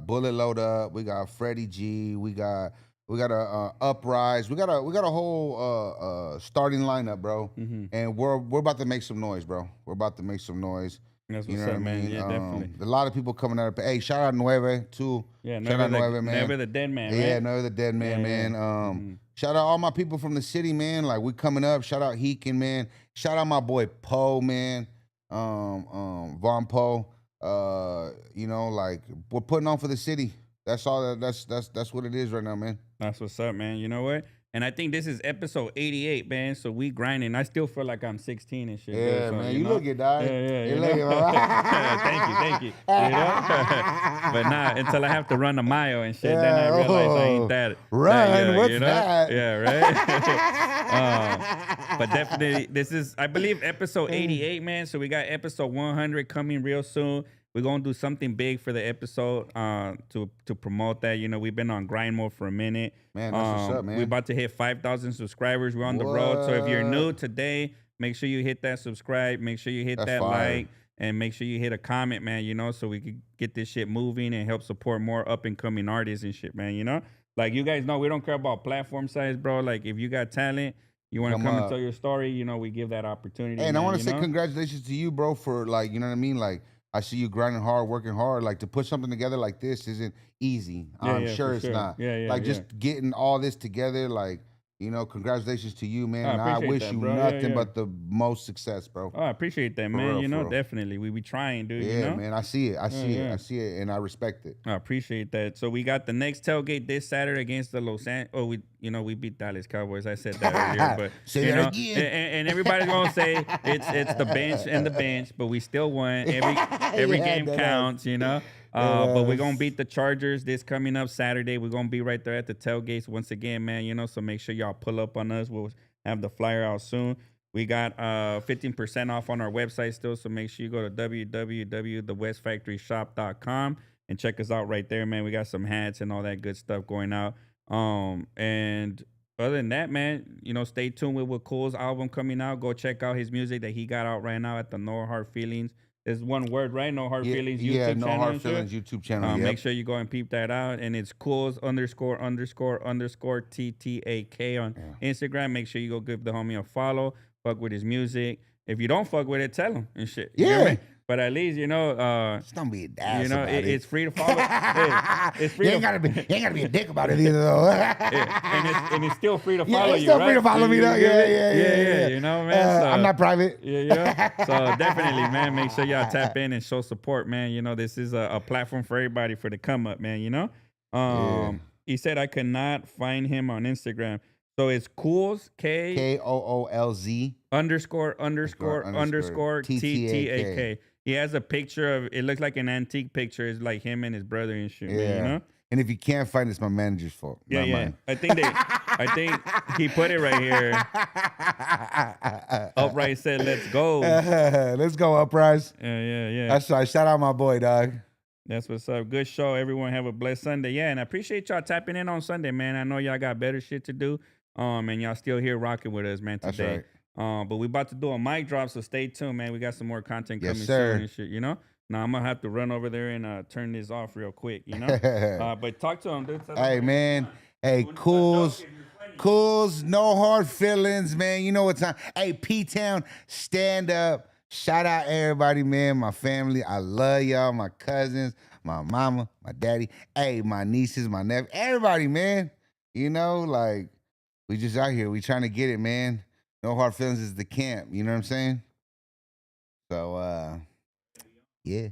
Bullet Load Up. We got Freddie G. We got a Uprise. We got a whole starting lineup, bro. And we're about to make some noise, bro. We're about to make some noise. That's what's up, man. Mean? Yeah, definitely. A lot of people coming out. Hey, shout out Nueve too. Yeah, shout out Nueve, man. Never the dead man. Right? Yeah, Never the dead man, man. Shout out all my people from the city, man. Like we coming up. Shout out Heekin, man. Shout out my boy Poe, man. Von Poe. You know, like we're putting on for the city. That's all. That's what it is right now, man. That's what's up, man. You know what? And I think this is episode 88, man. So we grinding. I still feel like I'm 16 and shit. Yeah, so, man. You look it, dog. Yeah. You look it, Thank you. You know? But nah, until I have to run a mile and shit, then I realize I ain't that. What's you know? that? Yeah, right? But definitely, this is, I believe, episode 88, man. So we got episode 100 coming real soon. We're going to do something big for the episode to promote that. You know, we've been on grind mode for a minute. Man, that's what's up, man. We're about to hit 5,000 subscribers. We're on the road. So if you're new today, make sure you hit that subscribe. Make sure you hit that like. And make sure you hit a comment, man, you know, so we can get this shit moving and help support more up-and-coming artists and shit, man, you know? Like, you guys know we don't care about platform size, bro. Like, if you got talent, you want to come and tell your story, you know, we give that opportunity. Hey, and I want to say congratulations to you, bro, for, like, you know what I mean? Like, I see you grinding hard, working hard. Like, to put something together like this isn't easy. I'm sure it's not. Like, just getting all this together, like, you know, congratulations to you, man. And I wish you nothing but the most success, bro. Oh, I appreciate that, man. Real, you know, definitely. We be trying, dude. Yeah, you know? man. I see it. I see it, and I respect it. I appreciate that. So we got the next tailgate this Saturday against the Los Angeles. Oh, we beat Dallas Cowboys. I said that earlier, but say that again. And everybody's gonna say it's the bench and the bench, but we still won. Every game counts, you know. But we're going to beat the Chargers this coming up Saturday. We're going to be right there at the tailgates once again, man, you know, so make sure y'all pull up on us. We'll have the flyer out soon. We got 15% off on our website still, so make sure you go to www.thewestfactoryshop.com and check us out right there, man. We got some hats and all that good stuff going out. And other than that, man, you know, stay tuned with Koolz album coming out. Go check out his music that he got out right now at the No Hard Feelings. It's one word, right? No Hard Feelings YouTube yeah, channel. No Hard Feelings YouTube channel. Make sure you go and peep that out. And it's Koolz _ TTAK on Instagram. Make sure you go give the homie a follow. Fuck with his music. If you don't fuck with it, tell him and shit. You know what I mean? But at least, you know, just don't be an ass. You know, about it's free to follow. It's free. You ain't gotta be a dick about it either, though. and it's still free to follow it's you, still right? free to follow me, though. Yeah. You know, man. So, I'm not private. Yeah. So definitely, man, make sure y'all tap in and show support, man. You know, this is a platform for everybody for the come up, man. You know, he said I could not find him on Instagram. So it's Koolz, KOOLZ _ TTAK. He has a picture of it. Looks like an antique picture. It's like him and his brother and shit. Man, you know. And if you can't find it, it's my manager's fault. Not mine. I think he put it right here. Upright said, "Let's go." Let's go, Uprise. Yeah. That's right. Shout out my boy, dog. That's what's up. Good show. Everyone have a blessed Sunday. Yeah, and I appreciate y'all tapping in on Sunday, man. I know y'all got better shit to do. And y'all still here rocking with us, man, today. That's right. But we about to do a mic drop, so stay tuned, man. We got some more content coming sir. soon and shit, you know? Now I'm gonna have to run over there and turn this off real quick, you know? But talk to him, dude. Hey, man. Hey, Koolz, no hard feelings, man. You know what time. Hey, P-Town, stand up. Shout out everybody, man. My family. I love y'all. My cousins, my mama, my daddy. Hey, my nieces, my nephew. Everybody, man. You know, like, we just out here. We trying to get it, man. No hard feelings is the camp. You know what I'm saying? So, yeah.